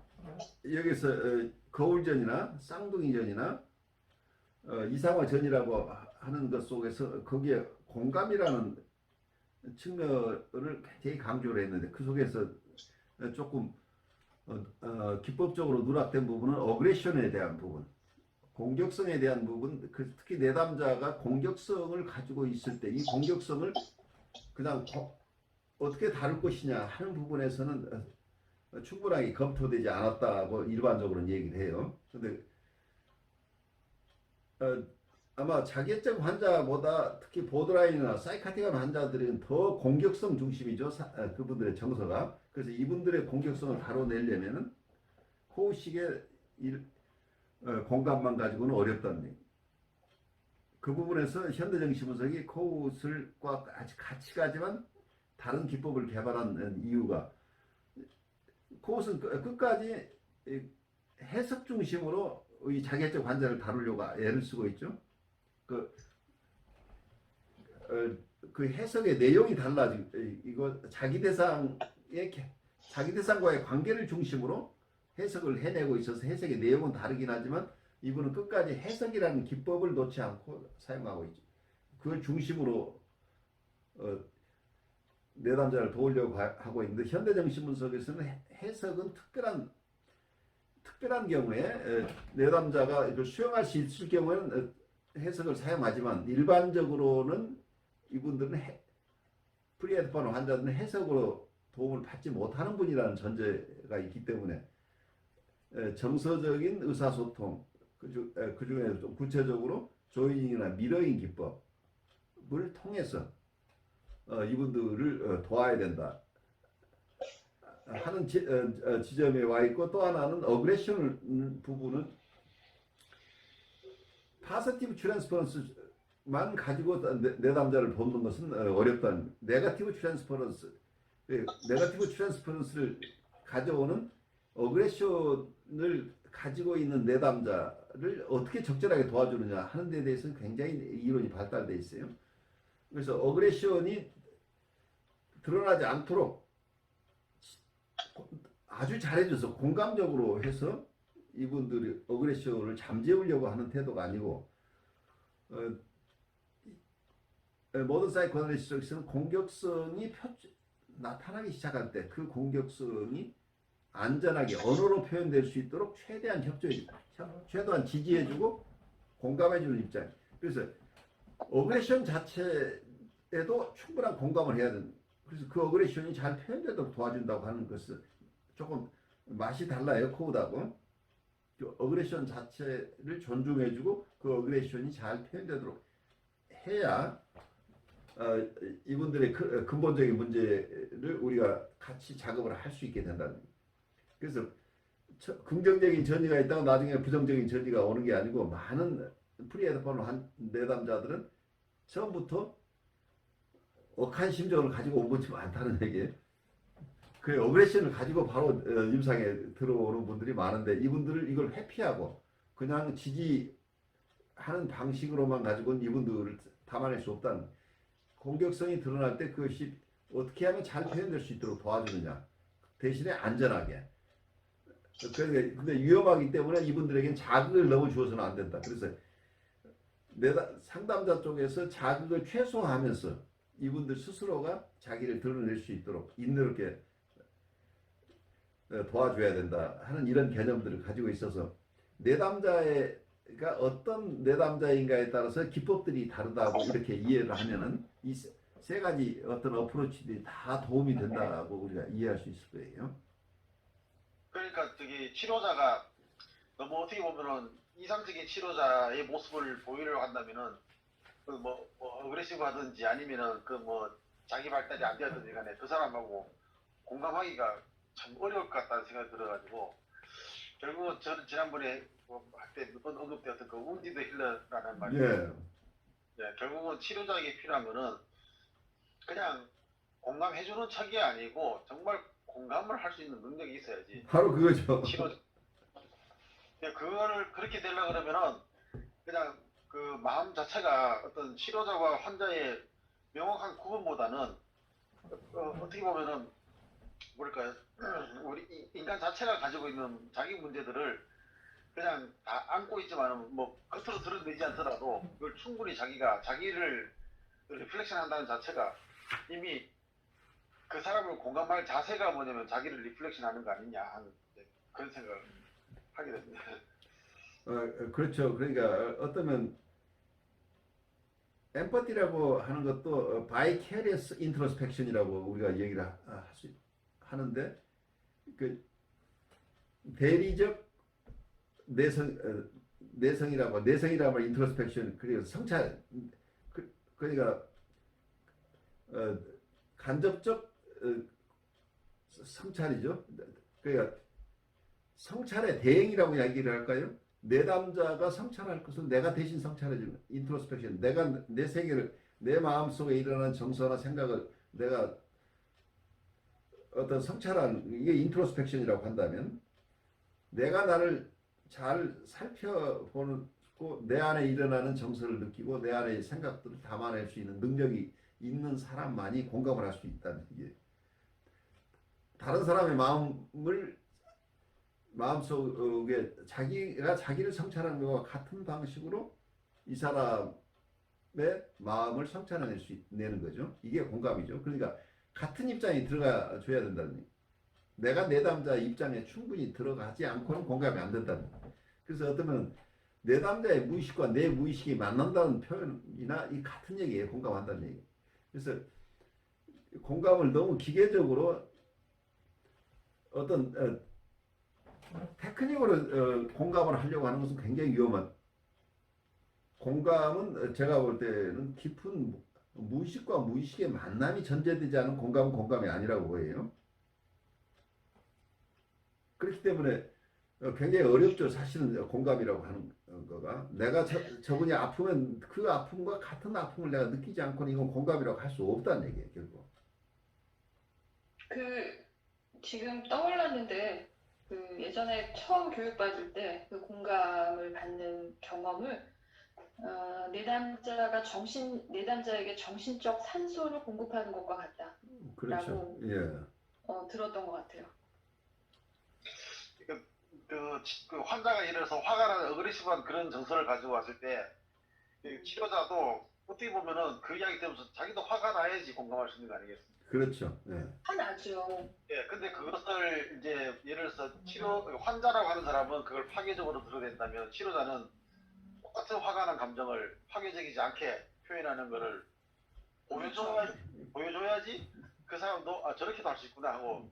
여기서 거울전이나 쌍둥이전이나 이상화전이라고 하는 것 속에서 거기에 공감이라는 측면을 되게 강조를 했는데 그 속에서 조금 기법적으로 누락된 부분은 어그레션에 대한 부분, 공격성에 대한 부분, 특히 내담자가 공격성을 가지고 있을 때 이 공격성을 그냥 어떻게 다룰 것이냐 하는 부분에서는 충분하게 검토되지 않았다고 일반적으로는 얘기를 해요. 근데 아마 자기애적 환자보다 특히 보드라인이나 사이카틱한 환자들은 더 공격성 중심이죠. 그분들의 정서가. 그래서 이분들의 공격성을 다뤄내려면은 코웃식의 공감만 가지고는 어렵다는 얘기. 그 부분에서 현대정신분석이 코웃을과 같이 가지만 다른 기법을 개발한 이유가 코웃은 끝까지 해석 중심으로 이 자기애적 환자를 다루려고 애를 쓰고 있죠. 그 해석의 내용이 달라지고 이거 자기 대상과의 관계를 중심으로 해석을 해내고 있어서 해석의 내용은 다르긴 하지만 이분은 끝까지 해석이라는 기법을 놓지 않고 사용하고 있죠. 그걸 중심으로 내담자를 도우려고 하고 있는데 현대정신분석에서는 해석은 특별한 경우에 내담자가 이걸 수용할 수 있을 경우에는 해석을 사용하지만 일반적으로는 이분들은 프리에더퍼럴 환자들은 해석으로 도움을 받지 못하는 분이라는 전제가 있기 때문에 정서적인 의사소통 그 중에 좀 구체적으로 조이닝이나 미러잉 기법을 통해서 이분들을 도와야 된다 하는 지점에 와 있고 또 하나는 어그레션 부분은 파서티브 트랜스퍼런스 감정만 가지고 내담자를 보는 것은 어렵다는 네거티브 트랜스퍼런스를 가져오는 어그레션을 가지고 있는 내담자를 어떻게 적절하게 도와주느냐 하는 데 대해서는 굉장히 이론이 발달되어 있어요. 그래서 어그레션이 드러나지 않도록 아주 잘해줘서 공감적으로 해서 이분들이 어그레션을 잠재우려고 하는 태도가 아니고 모던 사이코애널리스트에서는 공격성이 나타나기 시작할 때 그 공격성이 안전하게 언어로 표현될 수 있도록 최대한 협조해주고 최대한 지지해주고 공감해주는 입장. 그래서 어그레션 자체에도 충분한 공감을 해야 된다. 그래서 그 어그레션이 잘 표현되도록 도와준다고 하는 것은 조금 맛이 달라요. 코드하고. 그 어그레션 자체를 존중해주고 그 어그레션이 잘 표현되도록 해야 이분들의 근본적인 문제를 우리가 같이 작업을 할 수 있게 된다는 거예요. 그래서 긍정적인 전이가 있다가 나중에 부정적인 전이가 오는 게 아니고 많은 프리헤드폰을 한 내담자들은 처음부터 억한 심정을 가지고 온 분이 많다는 얘기예요. 그 어그레션을 가지고 바로 임상에 들어오는 분들이 많은데 이분들을 이걸 회피하고 그냥 지지하는 방식으로만 가지고는 이분들을 담아낼 수 없다는 공격성이 드러날 때 그것이 어떻게 하면 잘 표현될 수 있도록 도와주느냐 대신에 안전하게 근데 위험하기 때문에 이분들에게는 자극을 너무 주어서는 안 된다. 그래서 상담자 쪽에서 자극을 최소화하면서 이분들 스스로가 자기를 드러낼 수 있도록 인내롭게 도와줘야 된다 하는 이런 개념들을 가지고 있어서 내담자가 어떤 내담자인가에 따라서 기법들이 다르다고 이렇게 이해를 하면은 이 세 가지 어떤 어프로치들이 다 도움이 된다고 우리가 이해할 수 있을 거예요.
그러니까 저기 치료자가 너무 어떻게 보면은 이상적인 치료자의 모습을 보이려고 한다면은 그 뭐 어그레시브하든지 아니면은 그 뭐 자기 발달이 안 되었든지 간에 그 사람하고 공감하기가 참 어려울 것 같다는 생각이 들어가지고 결국은 저는 지난번에 할 때 몇 번 언급되었던 그 운디드 힐러라는 말이 결국은 치료자에게 필요하면은 그냥 공감해주는 척이 아니고 정말 공감을 할 수 있는 능력이 있어야지.
바로 그거죠.
그거를 그렇게 되려고 그러면은 그냥 그 마음 자체가 어떤 치료자와 환자의 명확한 구분보다는 어떻게 보면은 뭐랄까요, 우리 인간 자체가 가지고 있는 자기 문제들을 그냥 다 안고 있지만은 뭐 겉으로 드러내지 않더라도 그걸 충분히 자기를 리플렉션 한다는 자체가 이미 그 사람을 공감할 자세가 뭐냐면 자기를 리플렉션 하는 거 아니냐 하는 그런 생각을 하게 됩니다.
그렇죠. 그러니까 어떠면 엠퍼티라고 하는 것도 바이캐리어스 인트로스펙션이라고 우리가 얘기를 하는데 그 대리적 내성이라고 하면 인트로스펙션 그리고 성찰 그러니까 간접적 성찰이죠. 그러니까 성찰의 대행이라고 이야기를 할까요? 내담자가 성찰할 것은 내가 대신 성찰해주는 인트로스펙션. 내가 내 세계를 내 마음속에 일어나는 정서나 생각을 내가 어떤 성찰하는 이게 인트로스펙션이라고 한다면 내가 나를 잘 살펴보고 내 안에 일어나는 정서를 느끼고 내 안의 생각들을 담아낼 수 있는 능력이 있는 사람만이 공감을 할 수 있다는 게 다른 사람의 마음속에 자기가 자기를 성찰하는 것과 같은 방식으로 이 사람의 마음을 성찰해낼 수 있는 거죠. 이게 공감이죠. 그러니까 같은 입장이 들어가 줘야 된다는 얘기예요. 내가 내담자 입장에 충분히 들어가지 않고는 공감이 안 된다는 거예요. 그래서 어쩌면 내담자의 무의식과 내 무의식이 만난다는 표현이나 이 같은 얘기예요. 공감한다는 얘기. 그래서 공감을 너무 기계적으로 어떤 테크닉으로 공감을 하려고 하는 것은 굉장히 위험한. 공감은 제가 볼 때는 깊은 무의식과 무의식의 만남이 전제되지 않은 공감은 공감이 아니라고 보여요. 그렇기 때문에 굉장히 어렵죠. 사실은 공감이라고 하는 거가 내가 저분이 아프면 그 아픔과 같은 아픔을 내가 느끼지 않고는 이건 공감이라고 할 수 없다는 얘기예요, 결국.
그 지금 떠올랐는데 그 예전에 처음 교육받을 때 그 공감을 받는 경험을 내담자에게 정신적 산소를 공급하는 것과 같다.
그렇죠.
라고
예.
들었던 것 같아요.
그 환자가 예를 들어서 화가 나는 어그레시브한 그런 정서를 가지고 왔을 때 그 치료자도 어떻게 보면은 그 이야기 들으면서 자기도 화가 나야지 공감할 수 있는 거 아니겠습니까?
그렇죠. 예.
화나죠.
예, 근데 그것을 이제 예를 들어서 환자라고 하는 사람은 그걸 파괴적으로 드러낸다면 치료자는 똑같은 화가 난 감정을 파괴적이지 않게 표현하는 거를 보여줘야지 그 사람도 아 저렇게도 할 수 있구나 하고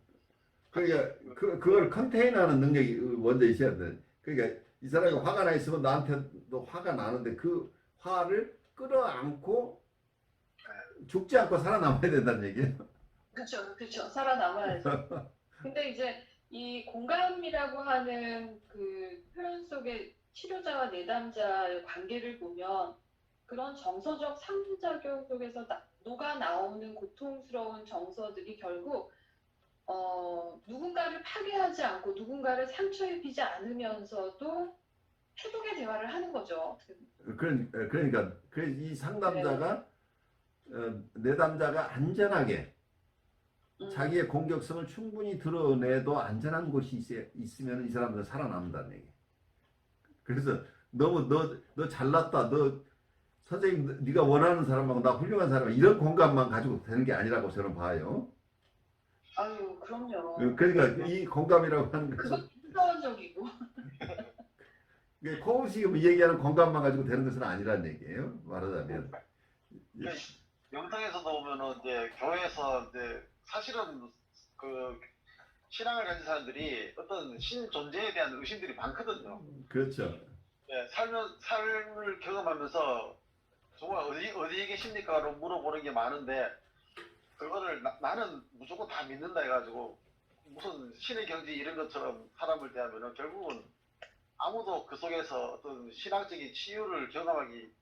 그러니까 그걸 컨테인하는 능력이 먼저 있어야 돼. 그러니까 이 사람이 화가 나 있으면 나한테도 화가 나는데 그 화를 끌어안고 죽지 않고 살아남아야 된다는 얘기예요.
그렇죠. 살아남아야죠. 근데 이제 이 공감이라고 하는 그 표현 속에 치료자와 내담자의 관계를 보면 그런 정서적 상호작용 속에서 녹아 나오는 고통스러운 정서들이 결국 누군가를 파괴하지 않고 누군가를 상처 입히지 않으면서도 회복의 대화를 하는 거죠.
그러니까 이 상담자가 내담자가 안전하게 자기의 공격성을 충분히 드러내도 안전한 곳이 있으면 이 사람들은 살아남는다는 얘기. 그래서 너무 너 잘났다. 너 선생님 네가 원하는 사람하고 나 훌륭한 사람 이런 공감만 가지고 되는 게 아니라고 저는 봐요.
아유, 그럼요.
그러니까 이 공감이라고 하는 것은
그건 필사적이고.
코우식이 얘기하는 공감만 가지고 되는 것은 아니라는 얘기예요. 말하자면.
영상에서도 보면은 이제 교회에서 이제 사실은 그 신앙을 가진 사람들이 어떤 신 존재에 대한 의심들이 많거든요.
그렇죠.
예, 삶을 경험하면서 정말 어디에 계십니까로 물어보는 게 많은데 그거를 나는 무조건 다 믿는다 해가지고 무슨 신의 경지 이런 것처럼 사람을 대하면은 결국은 아무도 그 속에서 어떤 신앙적인 치유를 경험하기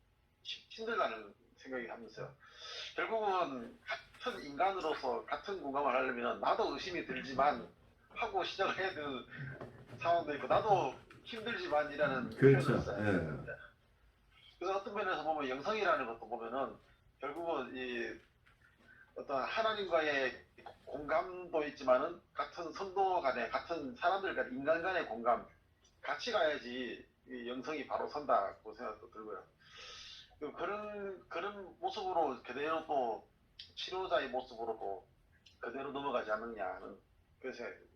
힘들다는 생각이 하면서요. 결국은 같은 인간으로서 같은 공감을 하려면 나도 의심이 들지만 하고 시작을 해야 되는 상황도 있고 나도 힘들지만이라는
그렇죠.
표현을 써요.
예.
그래서 어떤 면에서 보면 영성이라는 것도 보면은 결국은 이 어떤 하나님과의 공감도 있지만은 같은 성도 간의 같은 사람들 간 인간 간의 공감 같이 가야지 이 영성이 바로 선다고 생각도 들고요. 그런 모습으로 그대로 또 치료자의 모습으로도 그대로 넘어가지 않느냐 하는 그런 생각이 듭니다.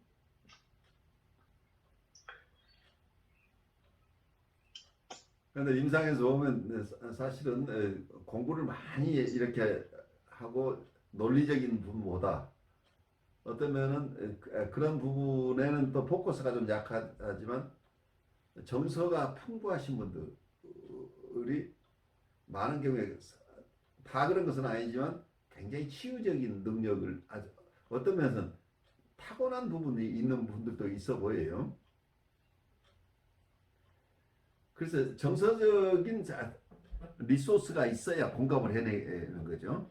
그런데 임상에서 보면 사실은 공부를 많이 이렇게 하고 논리적인 부분보다 어떤 면은 그런 부분에는 또 포커스가 좀 약하지만 정서가 풍부하신 분들이 많은 경우에 다 그런 것은 아니지만 굉장히 치유적인 능력을 어떤 면에서는 타고난 부분이 있는 분들도 있어 보여요. 그래서 정서적인 리소스가 있어야 공감을 해내는 거죠.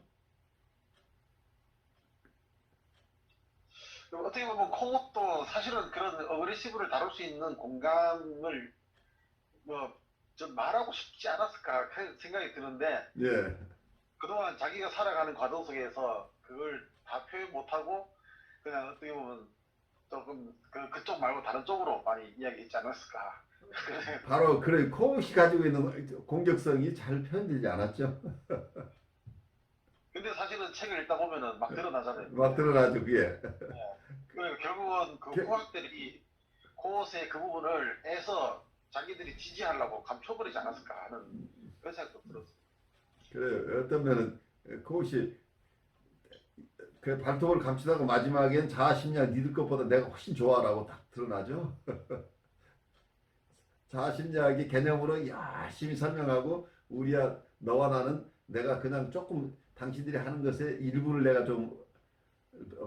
어떻게 보면 코웃도 사실은 그런 어그레시브를 다룰 수 있는 공감을 좀 말하고 싶지 않았을까 생각이 드는데
예.
그동안 자기가 살아가는 과정 속에서 그걸 다 표현 못하고 그냥 어떻게 보면 조금 그쪽 말고 다른 쪽으로 많이 이야기했지 않았을까.
바로 그런 코웃이 가지고 있는 공격성이 잘 표현되지 않았죠.
근데 사실은 책을 읽다 보면은 막 드러나잖아요.
막 드러나죠, 그게.
결국은 그 후학들이 코웃의 그 부분을 애서 자기들이 지지하려고 감춰버리지 않았을까 하는 그런 생각도 들었어요.
그래, 어떤 면은 코웃이 그 발톱을 감추다가 마지막엔 자아심리학 니들 것보다 내가 훨씬 좋아라고 딱 드러나죠. 자아심리학의 개념으로 열심히 설명하고 우리야 너와 나는 내가 그냥 조금 당신들이 하는 것의 일부를 내가 좀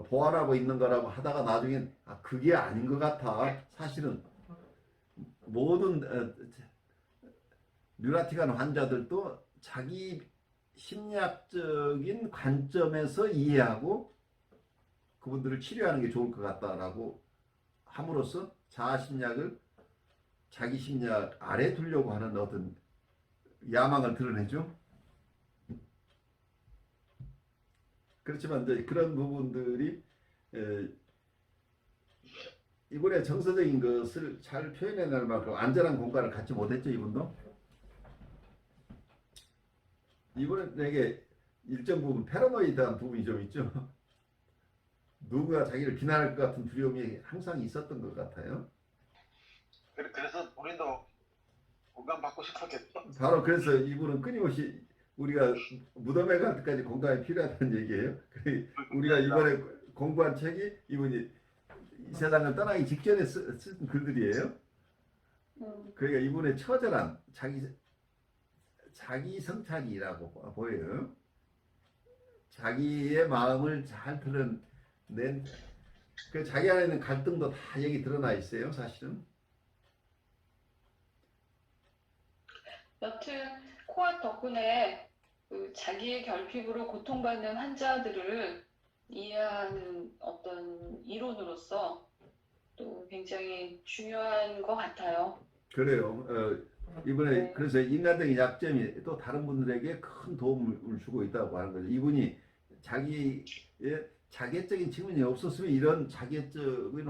보완하고 있는 거라고 하다가 나중엔 그게 아닌 것 같아. 사실은 모든 뉴라틱한 환자들도 자기 심리학적인 관점에서 이해하고 그분들을 치료하는 게 좋을 것 같다라고 함으로써 자아심리학을 자기 심리학 아래 두려고 하는 어떤 야망을 드러내죠. 그렇지만 이제 그런 부분들이 이번에 정서적인 것을 잘 표현해낼 만큼 안전한 공간을 갖지 못했죠. 이분도 이번에 되게 일정 부분 패러노이드한 부분이 좀 있죠. 누구가 자기를 비난할 것 같은 두려움이 항상 있었던 것 같아요.
그래서 본인도 공감받고 싶었겠죠.
바로 그래서 이분은 끊임없이 우리가 무덤에 갈 때까지 공감이 필요하다는 얘기예요. 우리가 이번에 공부한 책이 이분이 이 세상을 떠나기 직전에 쓴 글들이에요. 그러니까 이분의 처절한 자기 성찰이라고 보여요. 자기의 마음을 잘 드러낸 그 자기 안에 있는 갈등도 다 여기 드러나 있어요. 사실은.
여튼 코아 덕분에 그 자기의 결핍으로 고통받는 환자들을 이해하는 어떤 이론으로서 또 굉장히 중요한 것 같아요.
그래요. 이번에
네.
그래서 인간적인 약점이 또 다른 분들에게 큰 도움을 주고 있다고 하는 거죠. 이분이 자기의 자객적인 측면이 없었으면 이런 자객적인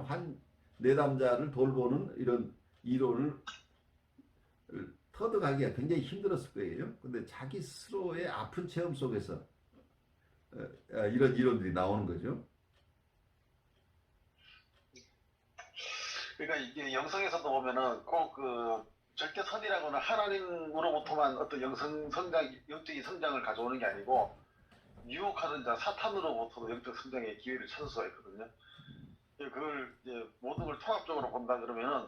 내담자를 돌보는 이런 이론을 터득하기가 굉장히 힘들었을 거예요. 근데 자기 스스로의 아픈 체험 속에서 이런 이론들이 나오는 거죠.
그러니까 이게 영성에서도 보면은 꼭 그 절대 선이라고는 하나님으로부터만 어떤 영적인 성장을 가져오는 게 아니고 유혹하는 자 사탄으로부터도 영적 성장의 기회를 찾을 수가 있거든요. 그걸 이제 모든 걸 통합적으로 본다 그러면은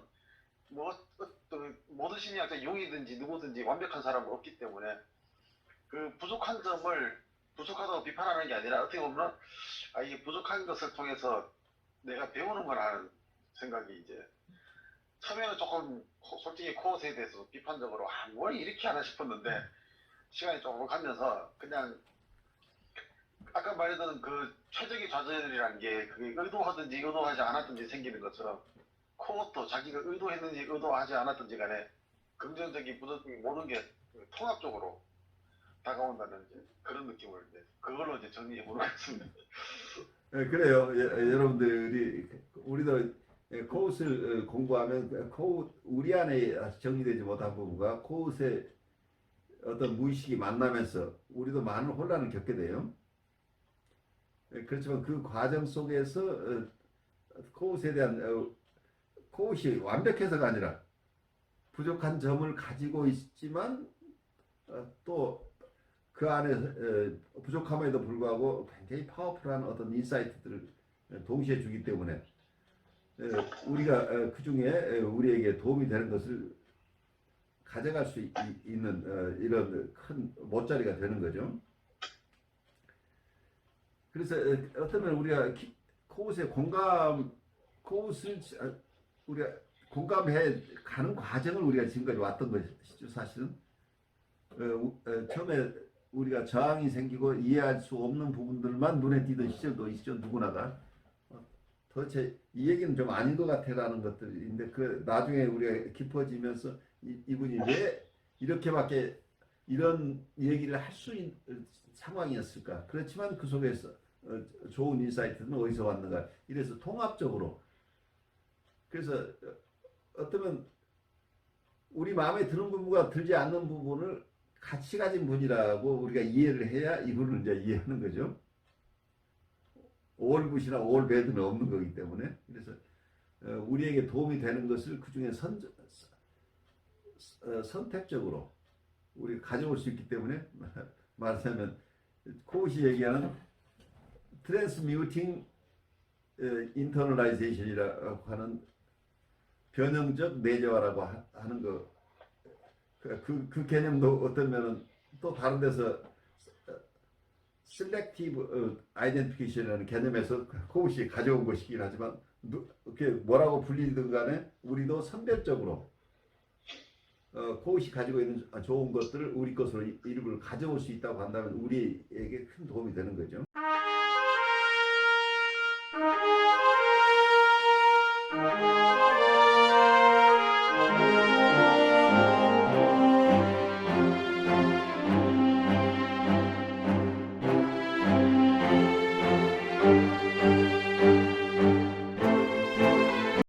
뭐 어떤 모든 심리학자 용이든지 누구든지 완벽한 사람은 없기 때문에 그 부족한 점을 부족하다고 비판하는 게 아니라 어떻게 보면 이게 부족한 것을 통해서 내가 배우는 거라는 생각이 이제 처음에는 조금 솔직히 코어스에 대해서 비판적으로 뭘 이렇게 하나 싶었는데 시간이 조금 가면서 그냥 아까 말했던 그 최적의 좌절이라는 게 그게 의도하든지 의도하지 않았든지 생기는 것처럼 코어도 자기가 의도했는지 의도하지 않았든지 간에 긍정적인 부정적인 모든 게 통합적으로 다가온다는 이제 그런 느낌을 이제 그걸로 이제 정리해 보겠습니다.
그래요. 여러분들이 우리도 코웃을 공부하면 우리 안에 정리되지 못한 부분과 코웃의 어떤 무의식이 만나면서 우리도 많은 혼란을 겪게 돼요. 그렇지만 그 과정 속에서 코웃에 대한 코웃이 완벽해서가 아니라 부족한 점을 가지고 있지만 또 그 안에 부족함에도 불구하고 굉장히 파워풀한 어떤 인사이트들을 동시에 주기 때문에 우리가 그 중에 우리에게 도움이 되는 것을 가져갈 수 있는 이런 큰 못자리가 되는 거죠. 그래서 어쩌면 우리가 코웃의 코웃을 우리가 공감해 가는 과정을 우리가 지금까지 왔던 것이죠. 사실은 처음에 우리가 저항이 생기고 이해할 수 없는 부분들만 눈에 띄던 시절도 있죠. 누구나가 도대체 이 얘기는 좀 아닌 것 같아라는 것들인데 그 나중에 우리가 깊어지면서 이분이 왜 이렇게밖에 이런 얘기를 할 수 있는 상황이었을까? 그렇지만 그 속에서 좋은 인사이트는 어디서 왔는가? 이래서 통합적으로 그래서 어쩌면 우리 마음에 드는 부분과 들지 않는 부분을 같이 가진 분이라고 우리가 이해를 해야 이분을 이제 이해하는 거죠. 올 굿이나 올 배드는 없는 거기 때문에 그래서 우리에게 도움이 되는 것을 그 중에 선택적으로 우리가 가져올 수 있기 때문에 말하자면 코웃이 얘기하는 트랜스뮤팅 인터널라이제이션이라고 하는 변형적 내재화라고 하는 거 그 개념도 어떤 면은 또 다른 데서 셀렉티브 아이덴티피케이션이라는 개념에서 코웃이 가져온 것이긴 하지만 그게 뭐라고 불리든 간에 우리도 선별적으로 코웃이 가지고 있는 좋은 것들을 우리 것으로 일부를 가져올 수 있다고 한다면 우리에게 큰 도움이 되는 거죠.